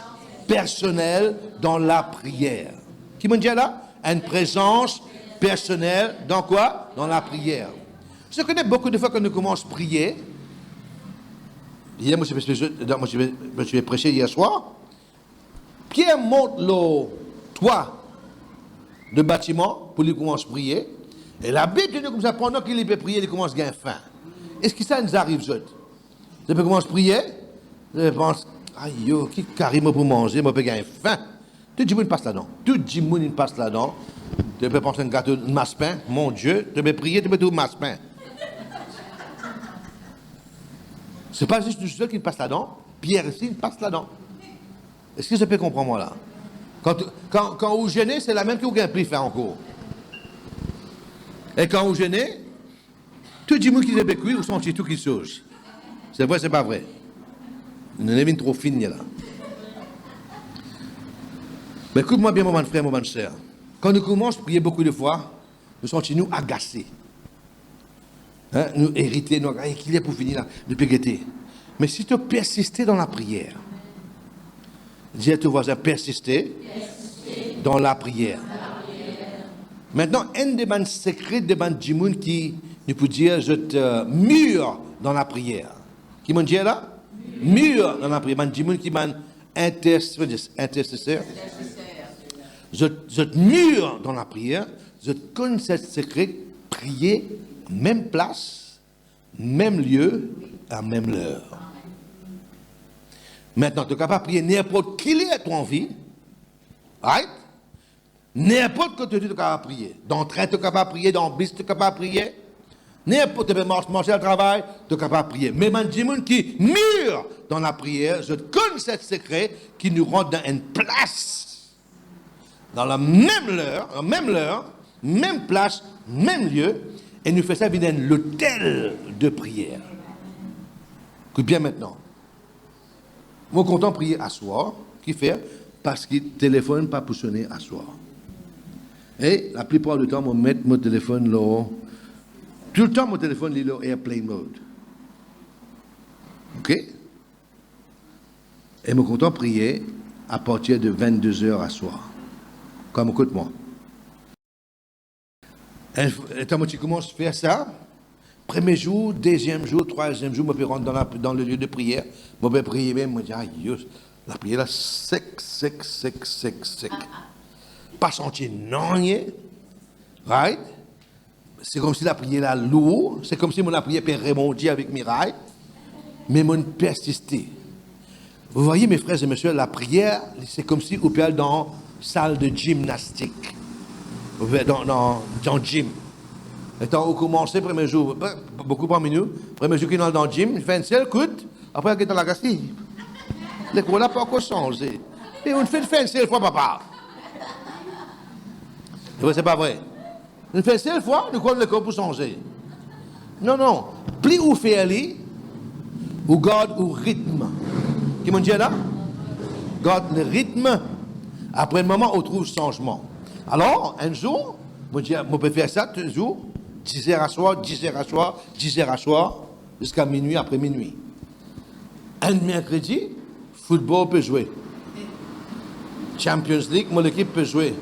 personnelle dans la prière. Qui me dit là? Une présence personnelle dans quoi? Dans la prière. Je connais beaucoup de fois quand nous commençons à prier. Hier, moi, je vais prêcher hier soir. Pierre monte le toit de bâtiment pour lui commencer à prier. Et la Bible dit comme ça, pendant qu'il peut prier, il commence à gagner faim. Est-ce que ça nous arrive, ça? Je peux commencer à prier, je pense, aïe, qui carrément pour manger, je peux gagner faim. Tout le monde passe là-dedans. Tout le monde passe là-dedans. Tu peux penser à un gâteau, un masse-pain, mon Dieu, tu peux prier, tu peux tout masse-pain. Ce n'est pas juste le seul qui passe là-dedans. Pierre ici, il passe là-dedans. Est-ce que je peux comprendre moi là? Quand vous gênez, c'est la même que vous gagnez plus faire encore. Et quand vous gênez, tout le monde qui est bécuit, vous sentez tout qui chose. C'est vrai, c'est pas vrai. Nous n'avons trop fini là. Mais écoute-moi bien, mon frère, mon soeur. Quand nous commençons à prier beaucoup de fois, nous sentons-nous agacés. Hein, nous hériter, nous, qu'il est pour finir là, de pégueter. Mais si tu persistes dans la prière, dis à ton voisin, persister dans la prière. Maintenant, un des bandes secrets des bandes djimoun qui nous peut dire, je te mûre dans la prière. Qui m'ont dit là? Mûre dans la prière. Bandes djimoun qui m'ont intercesseur. Je te mûre dans la prière. Je te connais ce secret, prier même place, même lieu, à même l'heure. Maintenant, tu es capable de prier n'importe qui est ton vie. Right? N'importe quoi tu es capable de prier. Dans le train, tu es capable de prier. Dans le bus, tu es capable de prier. N'importe tu peux manger au travail, tu es capable de prier. Mais man, des gens qui mûrent dans la prière, je connais ce secret qui nous rend dans une place. Dans la même heure, même place, même lieu. Et nous faisons ça dans l'hôtel de prière. Écoute bien maintenant. Moi, content prier à soir, qui fait parce qu'il ne téléphone pas pour sonner à soir. Et la plupart du temps, je mets mon téléphone là. Tout le temps, mon téléphone est là, airplane mode. OK? Et je suis content prier à partir de 22h à soir. Comme écoute-moi. Et quand tu commences à faire ça, premier jour, deuxième jour, troisième jour, je peux rentrer dans le lieu de prière. Je peux prier même, je me dis, aïe, la prière là, sec. Pas sentir non, right? C'est comme si la prière là lourde, c'est comme si mon la prière peut remonter avec mes rails, mais mon persister. Vous voyez, mes frères et messieurs, la prière, c'est comme si vous pouvez dans une salle de gymnastique, dans le gym. Et quand vous commencez, premier jour, beaucoup parmi nous, premier jour qui est dans le gym, il fait un seul coup, après il est dans la gastille. Les cours là pas encore changé. Et on fait une seule fois, papa. C'est pas vrai. On fait une seule fois, nous croyons le corps pour changer. Non. Plus vous faites aller, vous gardez au rythme. Qui m'ont dit là? Garde le rythme. Après un moment, on trouve changement. Alors, un jour, on peut faire ça toujours, 10h à soir, 10h à soir, 10h à soir, jusqu'à minuit, après minuit. Un mercredi, football peut jouer. Champions League, mon équipe peut jouer.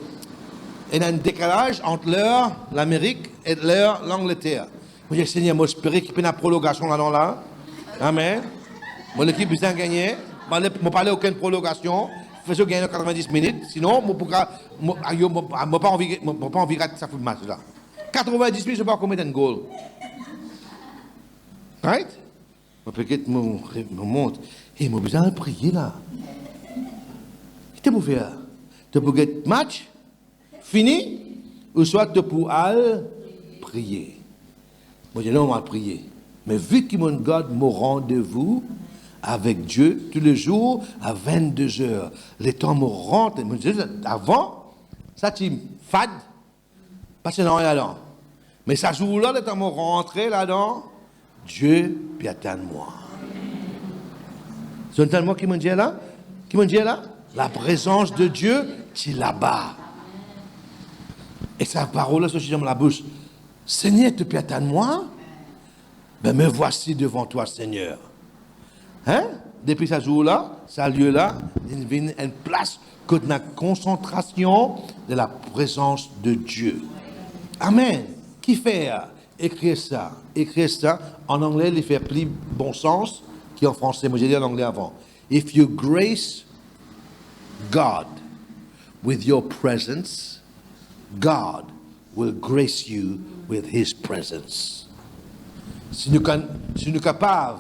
Il y a un décalage entre l'heure, l'Amérique, et l'heure, l'Angleterre. Je dis, Seigneur, moi, j'espère qu'il y a une prolongation là-dedans. Amen. Mon équipe a gagné. Je ne parle aucune prolongation. Je fais gagner 90 minutes. Sinon, je n'ai pas envie de rater ça pour le match là. 90 minutes, je ne sais pas combien de goals. Right? Je peux-être me montre. Et je besoin de prier là. Qu'est-ce que tu peux faire? Tu peux faire match, fini, ou soit tu peux aller prier. Moi, je dis non, on va prier. Mais vu qu'il me garde mon rendez-vous avec Dieu tous les jours à 22h, les temps me rentrent. Avant, ça tu fade, parce que non, là-dedans. Mais ça jour-là, les temps me rentrer là-dedans, Dieu puis attends-moi. C'est tellement qui me dit là? Qui me dit là? La présence de Dieu, tu là-bas. Et sa parole, c'est dans la bouche. Seigneur, tu peux attendre moi? Ben me voici devant toi, Seigneur. Hein? Depuis ce jour-là, ce lieu-là, il y a une place que de la concentration de la présence de Dieu. Amen. Qui fait? Écrire ça. Écrire ça. En anglais, il fait plus bon sens qu'en français. Moi, j'ai dit en anglais avant. If you grace God with your presence, God will grace you with His presence. Si nous sommes capables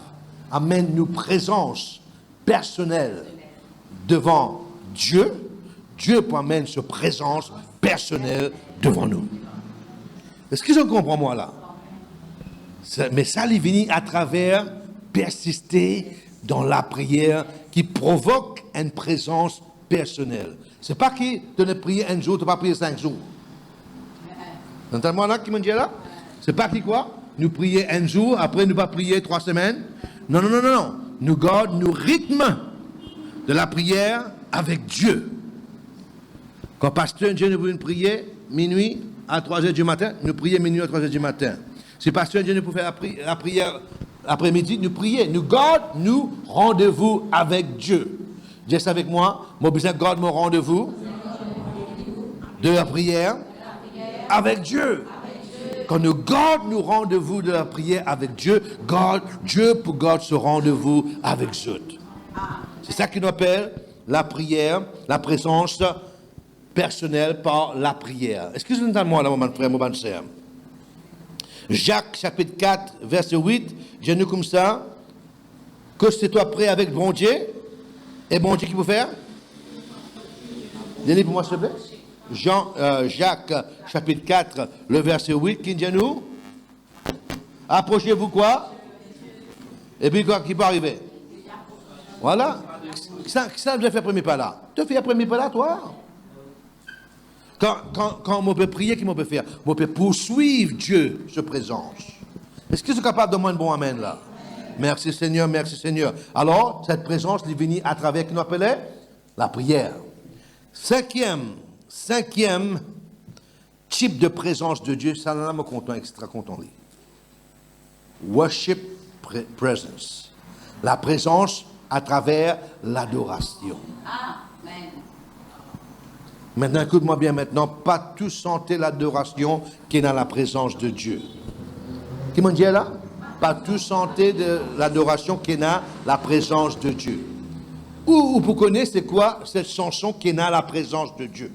d'amener nos présences personnelles devant Dieu, Dieu peut amener sa présence personnelle devant nous. Est-ce que je comprends moi là? Mais ça, il vient à travers persister dans la prière qui provoque une présence personnelle. C'est pas qui te ne prier un jour, tu ne pas prier 5 jours. Entendez-moi là qui me dit là? C'est pas qui quoi? Nous prier un jour, après nous pas prier 3 semaines. Non. Nous gardons nos rythmes de la prière avec Dieu. Quand pasteur Dieu nous veut prier minuit à 3h du matin, nous prions minuit à 3h du matin. Si pasteur Dieu nous peut faire la prière après-midi, nous prions. Nous gardons nos rendez-vous avec Dieu. Dis avec moi, moi besoin de garder mon rendez-vous de la prière avec Dieu. Quand nous gardons nos rendez-vous de la prière avec Dieu, Dieu peut garder ce rendez-vous avec eux. C'est ça qu'on appelle la prière, la présence personnelle par la prière. Est-ce que vous entendez moi là, mon frère, mon sœur? Jacques chapitre 4, verset 8, j'ai nous comme ça, que c'est toi prêt avec bon Dieu, et bon Dieu qui peut faire? Donnez pour moi s'il te plaît. Jacques chapitre 4, le verset 8, qui dit à nous? Approchez-vous quoi? Et puis quoi qui peut arriver? Voilà. Ça vous a fait premier pas là. Tu fais le premier pas là, toi? Quand on peut prier, qu'est-ce qu'on peut faire? On peut poursuivre Dieu, sa présence. Est-ce que vous êtes capable de donner un bon amen là? Merci Seigneur, merci Seigneur. Alors, cette présence est venue à travers, ce qu'on appelait la prière. Cinquième type de présence de Dieu, ça là, me content, extra content. Worship presence. La présence à travers l'adoration. Amen. Maintenant, écoute-moi bien maintenant, pas tous sentez l'adoration qui est dans la présence de Dieu. Qui m'a dit là? Pas tous sentez de l'adoration qui est dans la présence de Dieu. Ou vous connaissez c'est quoi cette chanson qui est dans la présence de Dieu?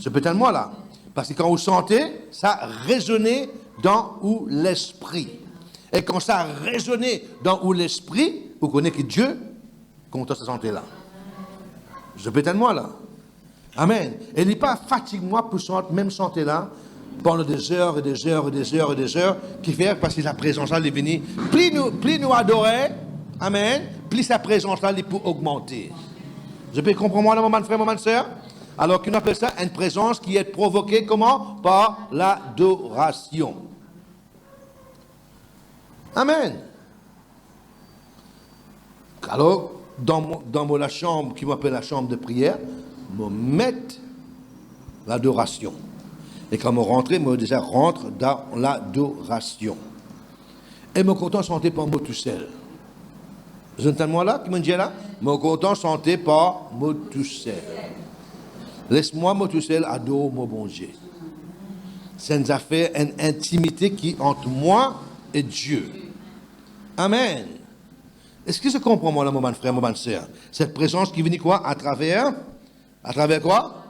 C'est peut-être moi là. Parce que quand vous sentez, ça résonne dans où l'esprit. Et quand ça résonne dans où l'esprit, vous connaissez que Dieu, comment ça sentait là? C'est peut-être moi là. Amen. Et il n'est pas fatigue-moi pour même chanter là, pendant des heures et des heures et des heures et des heures, qui fait parce que la présence là est venue. Plus nous adorer, amen, plus sa présence là est pour augmenter. Je peux comprendre moi, mon frère, mon soeur? Alors qu'on appelle ça une présence qui est provoquée comment? Par l'adoration. Amen. Alors, dans la chambre qui m'appelle la chambre de prière, me mettre l'adoration. Et quand je rentre, je déjà rentre dans l'adoration. Et me content chanter par moi tout seul. Vous entendez moi là, qui me dit là? Me content chanter par moi tout seul. Laisse-moi, moi tout seul, adorer mon bon Dieu. C'est une affaire, une intimité qui entre moi et Dieu. Amen. Est-ce que je comprends, moi, là, mon frère, mon soeur? Cette présence qui vient quoi? À travers quoi?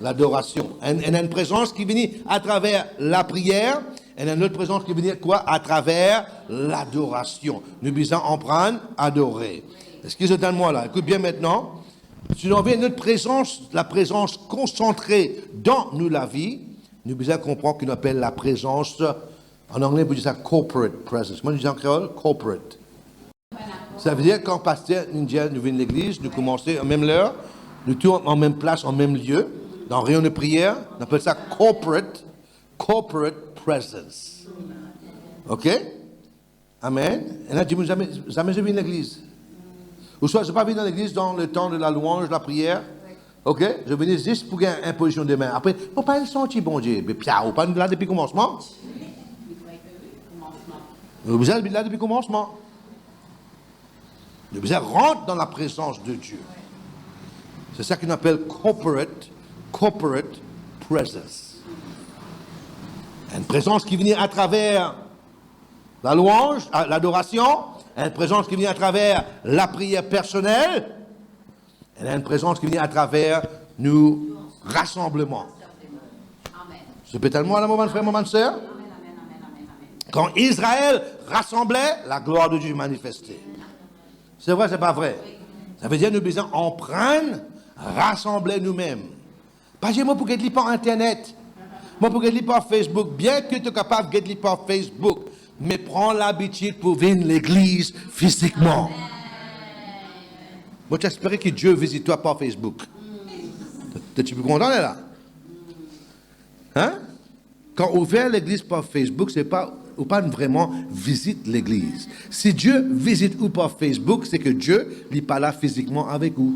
L'adoration. Une présence qui vient à travers la prière. Et une autre présence qui vient quoi? À travers l'adoration. Nous devons en prendre, adorer. Est-ce que je donne moi là? Écoute bien maintenant. Si l'on veut notre présence, la présence concentrée dans nous la vie, nous devons comprendre qu'on appelle la présence, en anglais, vous dites ça corporate presence. Moi, je dis en créole, corporate. Ça veut dire quand pasteur nous vient de l'église, nous commençons à même l'heure, nous tournons en même place, en même lieu, dans réunion de prière, on appelle ça corporate presence. OK? Amen. Et là, dis-moi, jamais je viens de l'église. Ou soit je ne suis pas venu dans l'église dans le temps de la louange, de la prière. OK? Je venais juste pour gagner une position de main. Après, il ne faut pas le sentir, bon Dieu. Mais Pierre, vous pas là depuis le commencement? Vous êtes là depuis le commencement. Vous rentre dans la présence de Dieu. C'est ça qu'on appelle corporate presence. Une présence qui vient à travers la louange, l'adoration, une présence qui vient à travers la prière personnelle, et une présence qui vient à travers nos rassemblements. C'est peut-être moi, là, mon frère, mon soeur? Quand Israël rassemblait, la gloire de Dieu manifestait. C'est vrai, c'est pas vrai. Ça veut dire que nous devons en prendre, rassembler nous-mêmes. Pas moi pour que par Internet, moi pour que par Facebook, bien que tu es capable de par Facebook, mais prends l'habitude pour venir à l'église physiquement. Moi, j'espère que Dieu visite toi par Facebook. Tu peux content là? Hein? Quand on ouvre l'église par Facebook, c'est pas ou pas vraiment visite l'église. Si Dieu visite ou par Facebook, c'est que Dieu n'est pas là physiquement avec vous.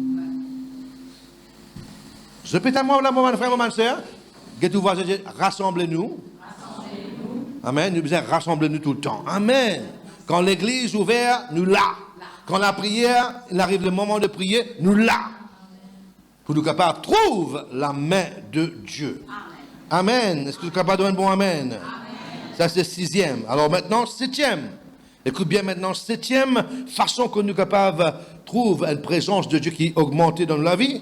Je peux à moi, là, mon frère, mon soeur, que tu vois, rassemblez-nous. Amen. Nous devons rassembler-nous tout le temps. Amen. Quand l'église est ouverte, nous là. Quand la prière, il arrive le moment de prier, nous là. Pour nous capables de trouver la main de Dieu. Amen. Est-ce que vous êtes capable de donner un bon amen? Ça, c'est 6e. Alors maintenant, 7e. Écoute bien maintenant, 7e façon que nous sommes capables de trouver une présence de Dieu qui est augmentée dans la vie.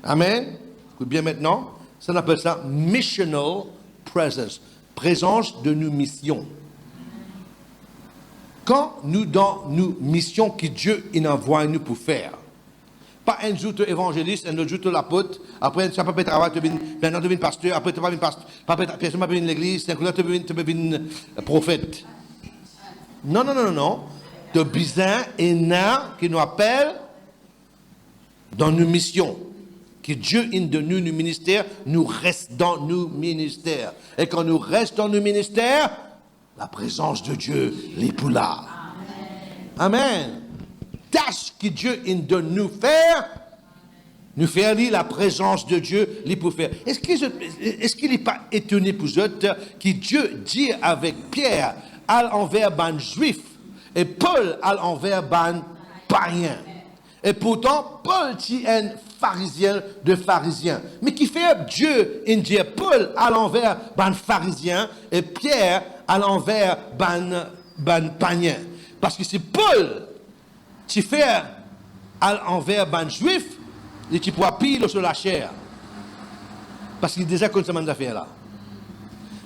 Amen. Écoute bien maintenant. Ça, on appelle ça missional presence. Présence de nos missions. Quand nous, dans nos missions que Dieu envoie nous pour faire, pas un jour tu es évangéliste, un autre jour tu es l'apôtre, après tu n'as pas travail, maintenant tu deviens pasteur, après tu vas devenir pasteur, personne ne va venir l'église, un coup là tu deviens prophète. Non. De bizarre et nain qui nous appelle dans nos missions, que Dieu in de nous ministère, nous reste dans nos ministères. Et quand nous restons dans nos ministères, la présence de Dieu les pour là. Amen. Tâche que Dieu in de nous faire la présence de Dieu les pour faire. Est-ce qu'il n'est pas étonné pour eux que Dieu dit avec Pierre à envers ban juif et Paul à envers ban païen. Et pourtant, Paul est un pharisien de pharisiens. Mais qui fait Dieu in dit Paul à l'envers ban pharisien et Pierre à l'envers ban païen. Parce que c'est Paul qui fait à l'envers ban juif et tu pourras piller sur la chair. Parce qu'il déjà comme ça d'affaires là.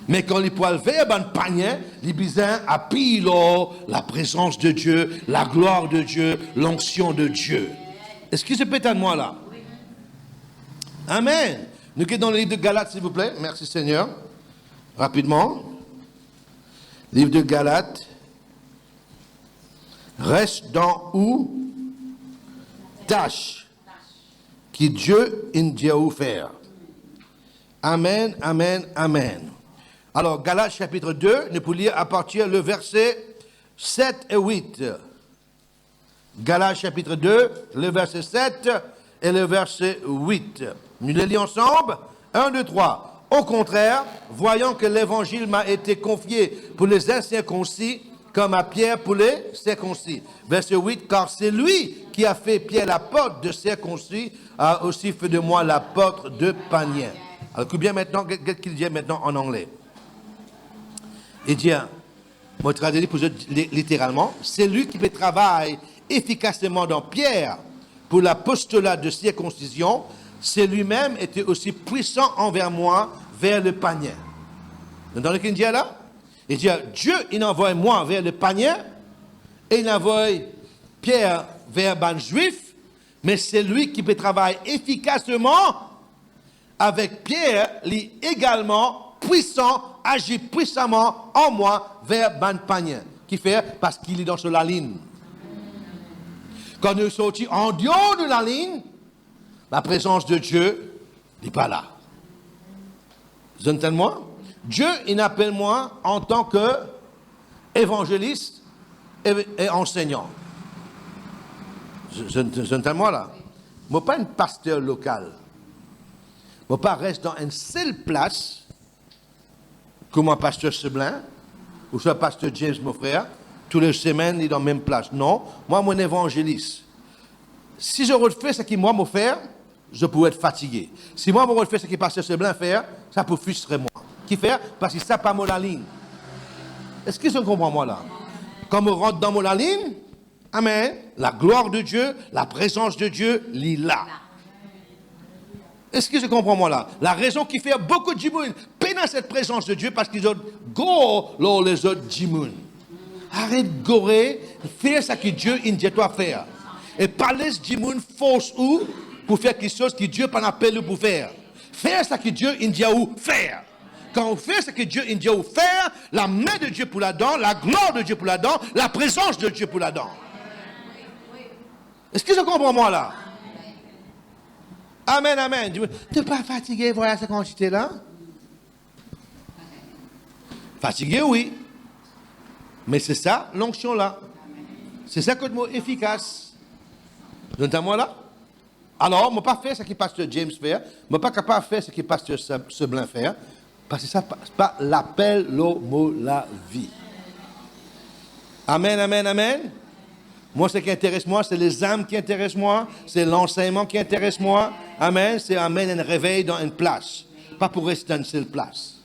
Mais quand il pourra le faire, ben païen, il besoin à piller la présence de Dieu, la gloire de Dieu, l'onction de Dieu. Est-ce que c'est peut-être à moi là? Amen. Nous sommes dans le livre de Galates, s'il vous plaît. Merci Seigneur. Rapidement. Livre de Galates. Reste dans où? Tâche qui Dieu a offert. Amen, amen, amen. Alors, Galates chapitre 2, nous pouvons lire à partir du verset 7 et 8. Galates chapitre 2, le verset 7 et le verset 8. Nous les lisons ensemble. 1, 2, 3. Au contraire, voyant que l'évangile m'a été confié pour les incirconcis, comme à Pierre pour les circoncis. Verset 8, car c'est lui qui a fait Pierre la porte de circoncis, a aussi fait de moi la porte de païen. Alors, écoute bien maintenant, qu'est-ce qu'il dit maintenant en anglais? Il dit, moi traduis pour eux littéralement, c'est lui qui fait travail efficacement dans Pierre pour l'apostolat de circoncision, c'est lui-même était aussi puissant envers moi vers le païen. Vous entendez ce qu'il dit là? Il dit, Dieu, il envoie moi vers le païen, et il envoie Pierre vers ban juif, mais c'est lui qui peut travailler efficacement avec Pierre, il est également puissant, agit puissamment en moi vers ban païen. Qui fait? Parce qu'il est dans la ligne. Quand nous sortis en dehors de la ligne, la présence de Dieu n'est pas là. Vous entendez moi? Dieu, il appelle moi en tant qu'évangéliste et enseignant. Vous entendez moi là? Je ne suis pas un pasteur local. Je ne pas rester dans une seule place, comme un pasteur Seblin, ou soit pasteur James, mon frère, toutes les semaines, il est dans la même place. Non, moi, mon évangéliste. Si je refais ce que moi, me faire, je pourrais être fatigué. Si moi, je refais ce que pasteur Seblin fait, ça peut frustrer moi. Qui fait? Parce que ça pas mon la ligne. Est-ce que vous comprenez moi là? Quand je rentre dans mon la ligne, amen, la gloire de Dieu, la présence de Dieu, il est là. Est-ce que je comprends moi là? La raison qui fait beaucoup de djimoun peine à cette présence de Dieu parce qu'ils ont go les autres djimoun. Arrête de gorer, fais ce que Dieu dit toi faire. Et pas les djimoun force ou pour faire quelque chose que Dieu pas appelle pour faire. Fais ce que Dieu dit ou faire. Quand on fait ce que Dieu dit ou faire, la main de Dieu pour là-dedans, la gloire de Dieu pour là-dedans, la présence de Dieu pour là-dedans. Est-ce que je comprends moi là? Amen, amen. Tu n'es pas fatigué, voilà cette quantité-là? Fatigué, oui. Mais c'est ça, l'onction là. C'est ça que le mot efficace. Vous entendez moi là? Alors, je ne peux pas faire ce que pasteur James fait. Je ne suis pas capable de faire ce que pasteur Seblin fait. Parce que ça, c'est pas l'appel, le mot, la vie. Amen, amen, amen. Moi, ce qui intéresse moi, c'est les âmes qui intéressent moi, c'est l'enseignement qui intéresse moi. Amen. C'est amener un réveil dans une place. Pas pour rester dans une seule place.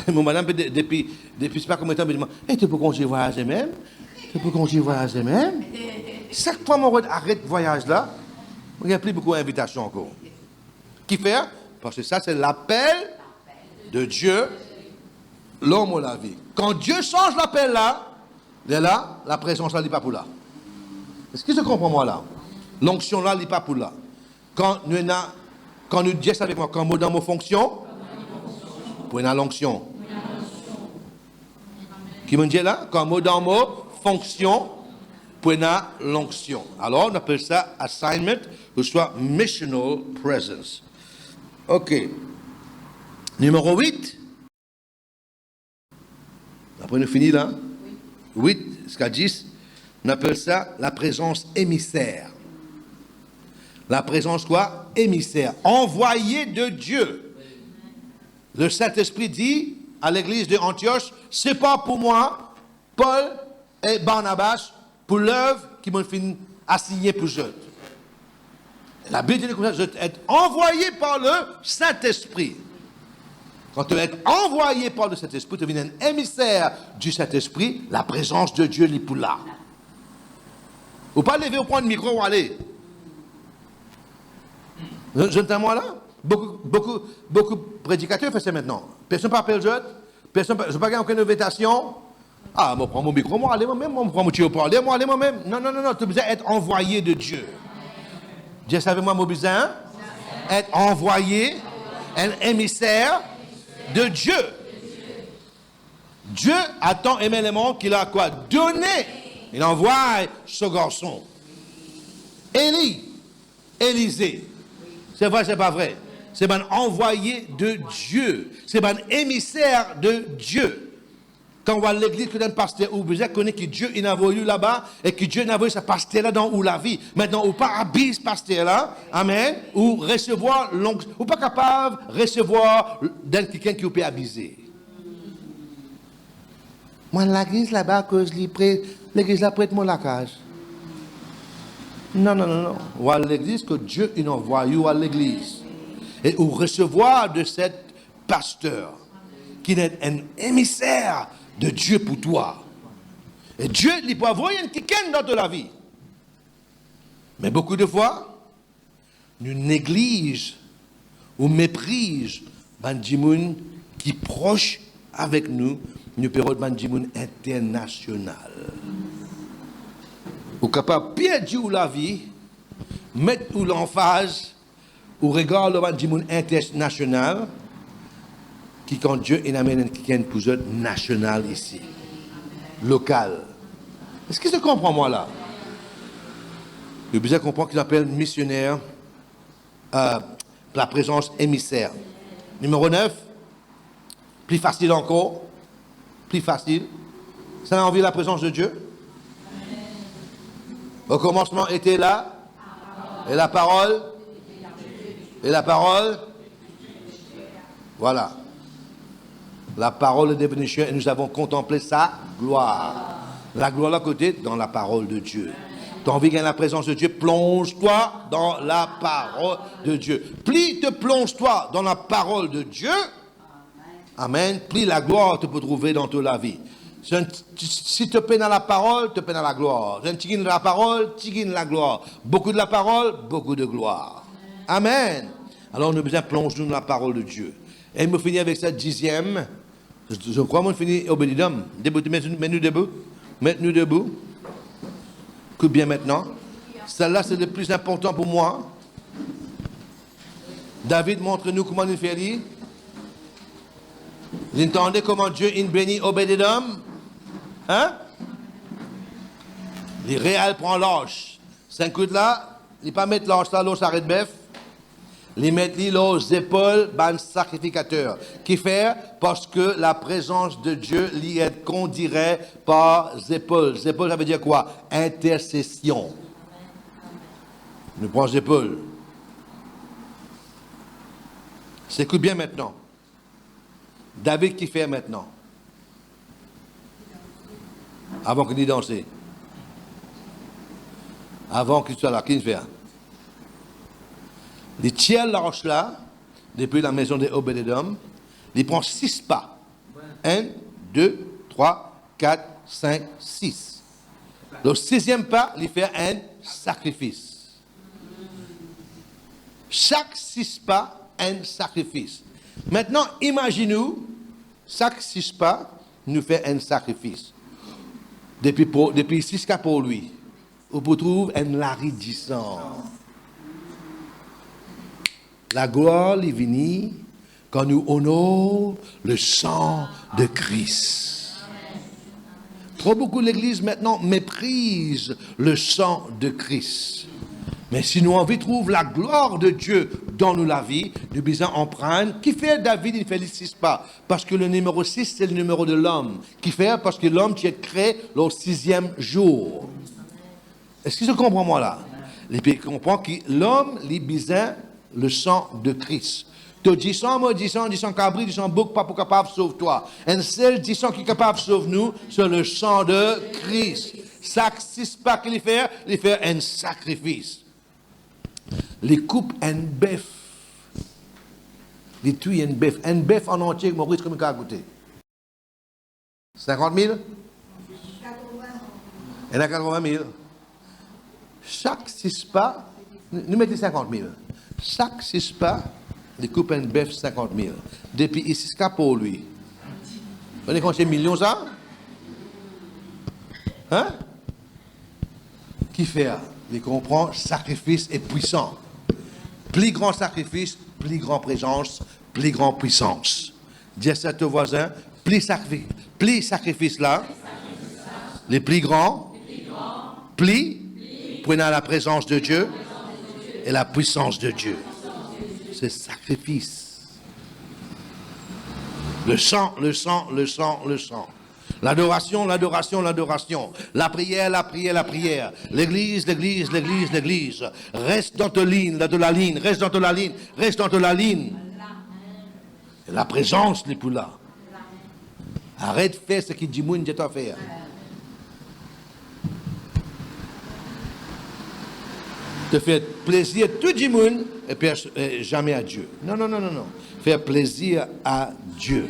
Mon madame, depuis je ne sais pas combien de temps, me dit, hey, tu peux continuer à voyager même? Tu peux continuer à voyager même? Chaque fois que je arrête le voyage là, il n'y a plus beaucoup d'invitations encore. Qui fait? Parce que ça, c'est l'appel de Dieu, l'homme ou la vie. Quand Dieu change l'appel là, la présence là, n'est pas pour là. Est-ce que je comprends moi là? L'onction là, n'est pas pour là. Quand nous disons avec moi, quand nous dans nos fonctions, pour une l'onction. Qui me dit là? Quand nous dans nos fonctions, Prenez l'onction. Alors, on appelle ça assignment, ou soit missional presence. OK. Numéro 8. Après, nous finissons là. 8, jusqu'à 10. On appelle ça la présence émissaire. La présence quoi? Émissaire. Envoyé de Dieu. Le Saint-Esprit dit à l'église de Antioche, c'est pas pour moi, Paul et Barnabas, pour l'œuvre qui m'ont fait assigner pour eux. La Bible dit comme ça, je vais être envoyé par le Saint-Esprit. Quand tu es envoyé par le Saint-Esprit, tu deviens un émissaire du Saint-Esprit, la présence de Dieu est pour là. Ou pas lever au point de micro ou aller. Je ne moi là. Beaucoup de prédicateurs font ça maintenant. Personne ne appelle je. Personne ne pas gagner aucune invitation. Ah, moi, prends mon micro, moi, allez moi-même, moi, prends mon tuyau pour aller, moi, allez moi-même. Non, tu as besoin d'être envoyé de Dieu. Dieu savez moi, mon besoin, être envoyé, un émissaire de Dieu. Dieu a tant aimé le monde qu'il a quoi? Donné. Il envoie ce garçon. Élisée. C'est vrai, c'est pas vrai. C'est un envoyé de Dieu. C'est un émissaire de Dieu. Quand on voit l'église que d'un pasteur, ou vous connaissez que Dieu il a envoyé là-bas et que Dieu a envoyé ce pasteur-là dans où la vie. Maintenant, ou pas habiller ce pasteur-là, amen, ou recevoir l'onction, ou pas capable de recevoir d'un quelqu'un qui peut abuser. Moi, l'église là-bas, que je l'ai prêt, l'église là prête mon lacage. Non. Ou à l'église que Dieu il envoie à l'église. Et ou recevoir de cet pasteur qui est un émissaire de Dieu pour toi. Et Dieu, il peut avoir un quelqu'un dans ta vie. Mais beaucoup de fois, nous négligeons ou méprisons les gens qui sont proches avec nous, nous période les gens internationaux. Ou capable de perdre la vie, mettre l'emphase, ou regarder les gens internationaux, qui quand Dieu il amène quelqu'un pour eux national ici, local. Est-ce que tu comprends moi là? Le besoin comprendre qu'il appelle missionnaire, la présence émissaire. Numéro 9, plus facile encore, plus facile. Ça a envie de la présence de Dieu. Au commencement était là, et la parole, voilà. La parole est devenue chair et nous avons contemplé sa gloire. La gloire à côté, dans la parole de Dieu. Tu as envie de gagner la présence de Dieu, plonge-toi dans la parole de Dieu. Plus te plonge-toi dans la parole de Dieu, amen, plus la gloire te peut trouver dans toute la vie. Si tu peines dans la parole, tu peines dans la gloire. Si tu gagnes la parole, tu gagnes la gloire. Beaucoup de la parole, beaucoup de gloire. Amen. Alors nous avons besoin de plonger dans la parole de Dieu. Et me finit avec cette 10e. Je crois qu'on finit obédidum. Mets-nous debout. Mets-nous debout. Écoute bien maintenant. Celle-là, c'est le plus important pour moi. David, montre-nous comment il fait lire. Vous entendez comment Dieu il bénit obédidum? Hein? Les réels prend l'âge. 5 coups là, il pas mettre l'âge là, l'autre s'arrête bœuf. Les mettre aux épaules d'un sacrificateur. Qui fait? Parce que la présence de Dieu l'y est qu'on dirait par épaules. Épaules, ça veut dire quoi? Intercession. Nous prenons les épaules. S'écoute bien maintenant. David qui fait maintenant? Avant qu'il ait dansé. Avant qu'il soit là, qui fait? Il tient l'arche là, depuis la maison des Obédédom, il prend 6 pas. 1, 2, 3, 4, 5, 6. Le 6e pas, il fait un sacrifice. Chaque 6 pas, un sacrifice. Maintenant, imaginez-nous, chaque 6 pas nous fait un sacrifice. Depuis 6 cas pour lui, on peut trouver un laridissant. La gloire est venue quand nous honorons le sang de Christ. Trop beaucoup de l'Église maintenant méprise le sang de Christ. Mais si nous envie trouve la gloire de Dieu dans nous la vie, nous besoin en prendre. Qui fait David, il ne fait le 6 pas. Parce que le numéro 6, c'est le numéro de l'homme. Qui fait parce que l'homme qui est créé le 6e jour. Est-ce que je comprends moi là? Et puis comprend que l'homme, il besoin le sang de Christ. Tu dis sang, moi, dis sang cabri, dis sang bouc, pas pour capable de sauver toi. Un seul dis sang qui est capable de sauver nous, c'est le sang de Christ. Sacrifice pas qu'il fait un sacrifice. Les coupes un bœuf. Les tuent un bœuf en entier, Maurice, comme il a goûté. 50 000? Il y en a 80 000. Chaque 6 pas, nous mettons 50 000. Chaque 6 pas, les coupes un bœuf 50 000. Depuis ici, c'est pour lui. Vous connaissez combien de millions ça? Hein? Qui fait? Il comprend, sacrifice est puissant. Plus grand sacrifice, plus grand présence, plus grand puissance. Dis ça à ton voisin, plus sacrifice là, les plus grands, plus prenez la présence de Dieu et la puissance de Dieu. C'est sacrifice. Le sang. L'adoration. La prière. L'église. Reste dans ta ligne, reste dans ta ligne. Et la présence n'est plus là. Arrête de faire ce qu'il dit, moun, à faire. Te faire plaisir à tout le monde et jamais à Dieu. Non. Faire plaisir à Dieu.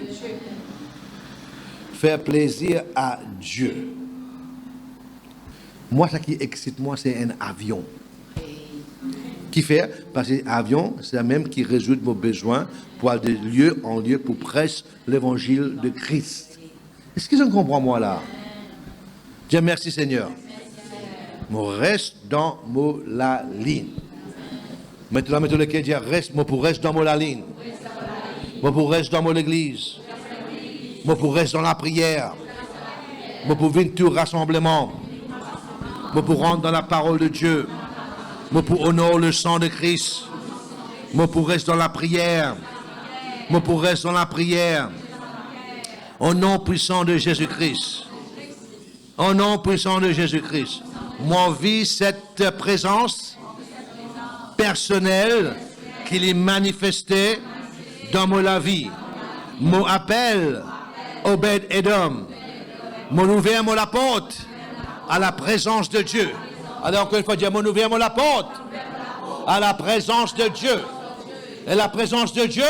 Faire plaisir à Dieu. Moi, ce qui excite moi, c'est un avion. Qui fait? Parce que l'avion, c'est la même qui résout vos besoins pour aller de lieu en lieu pour prêcher l'évangile de Christ. Est-ce que je comprends moi là? Dieu merci Seigneur. Moi reste dans la ligne. Maintenant, lequel dit reste, moi pour reste dans la ligne. Moi pour reste dans l'église. Moi pour rester dans la prière. Moi pour venir tout rassemblement. Moi pour rentrer dans la parole de Dieu. Moi pour honorer le sang de Christ. Moi pour rester dans la prière. Moi pour rester dans la prière. Au nom puissant de Jésus-Christ. Au nom puissant de Jésus-Christ. Moi vis cette présence personnelle qu'il est manifestée dans ma vie. Mon appel Obed Edom. Mon ouvert la porte à la présence de Dieu. Alors encore une fois, dire mon ouvert la porte à la présence de Dieu. Et la présence de Dieu,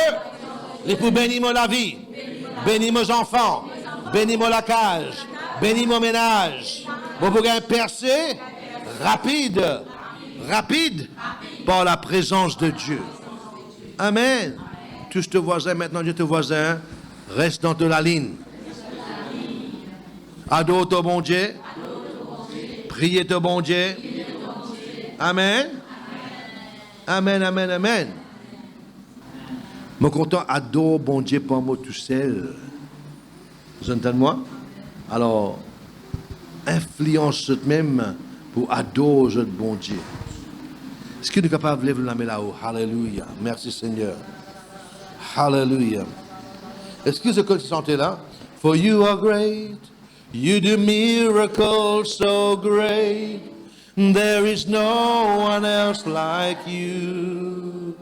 il faut bénir la vie, bénir mes enfants, bénir la cage, bénir mon ménage. Vous pouvez un percé rapide par la présence de Dieu. Amen. Tous tes voisins, maintenant Dieu tes voisins, reste dans la ligne. Adore ton bon Dieu. Priez ton bon Dieu. Amen. Amen. Mon content adore bon Dieu pour moi tout seul. Vous entendez moi? Alors, influence même pour adorer le bon Dieu. Est-ce que nous sommes capables de lever la main là-haut? Alléluia. Merci Seigneur. Hallelujah. Est-ce que ce que vous sentez là? For you are great. You do miracles so great. There is no one else like you.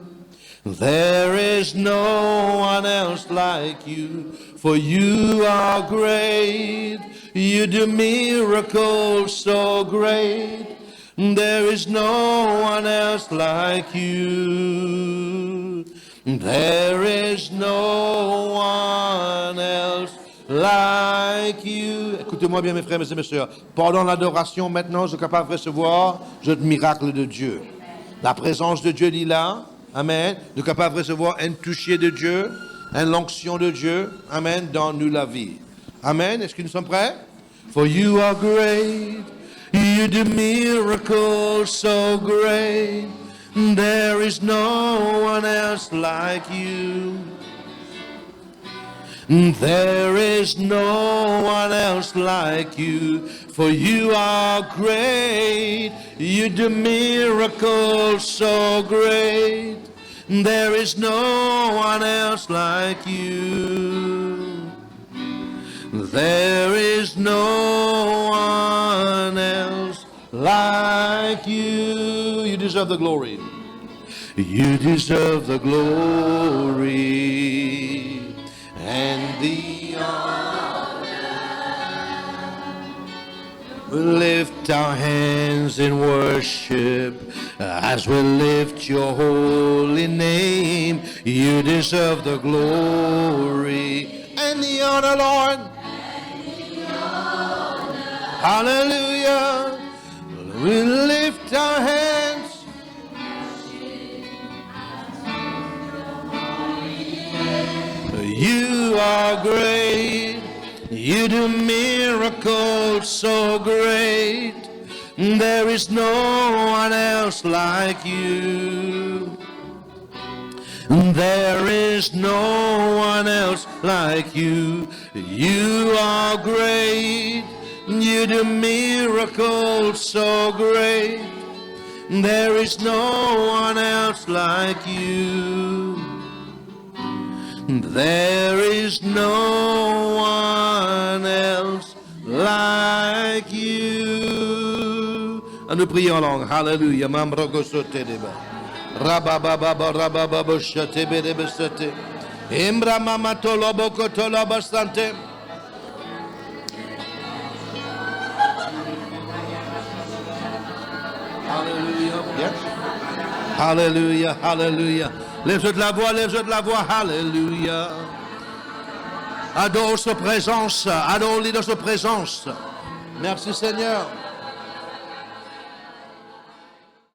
There is no one else like you. For you are great. You do miracles so great. There is no one else like you. There is no one else like you. Écoutez-moi bien, mes frères et mes sœurs. Pendant l'adoration, maintenant, je suis capable de recevoir le miracle de Dieu. La présence de Dieu est là. Amen. Nous sommes capables de recevoir un toucher de Dieu, une onction de Dieu. Amen. Dans nous la vie. Amen. Est-ce que nous sommes prêts? For you are great. You do miracles so great. There is no one else like you. There is no one else like you, for you are great. You do miracles so great. There is no one else like you. There is no one else like you. You deserve the glory. You deserve the glory and the honor. We lift our hands in worship as we lift your holy name. You deserve the glory and the honor, Lord. Hallelujah. We lift our hands. You are great. You do miracles so great. There is no one else like you. There is no one else like you. You are great. You do miracles so great. There is no one else like you. There is no one else like you. À nous prions en langue. Hallelujah. Mambroko sote deba. Rabababa rabababa shate bedebe sote. Imbra mama toloboko tolobastante. Hallelujah. Yes. Hallelujah. Hallelujah. Lève la voix, lève la voix. Hallelujah. Adore sa présence. Adore-lui dans sa présence. Merci Seigneur.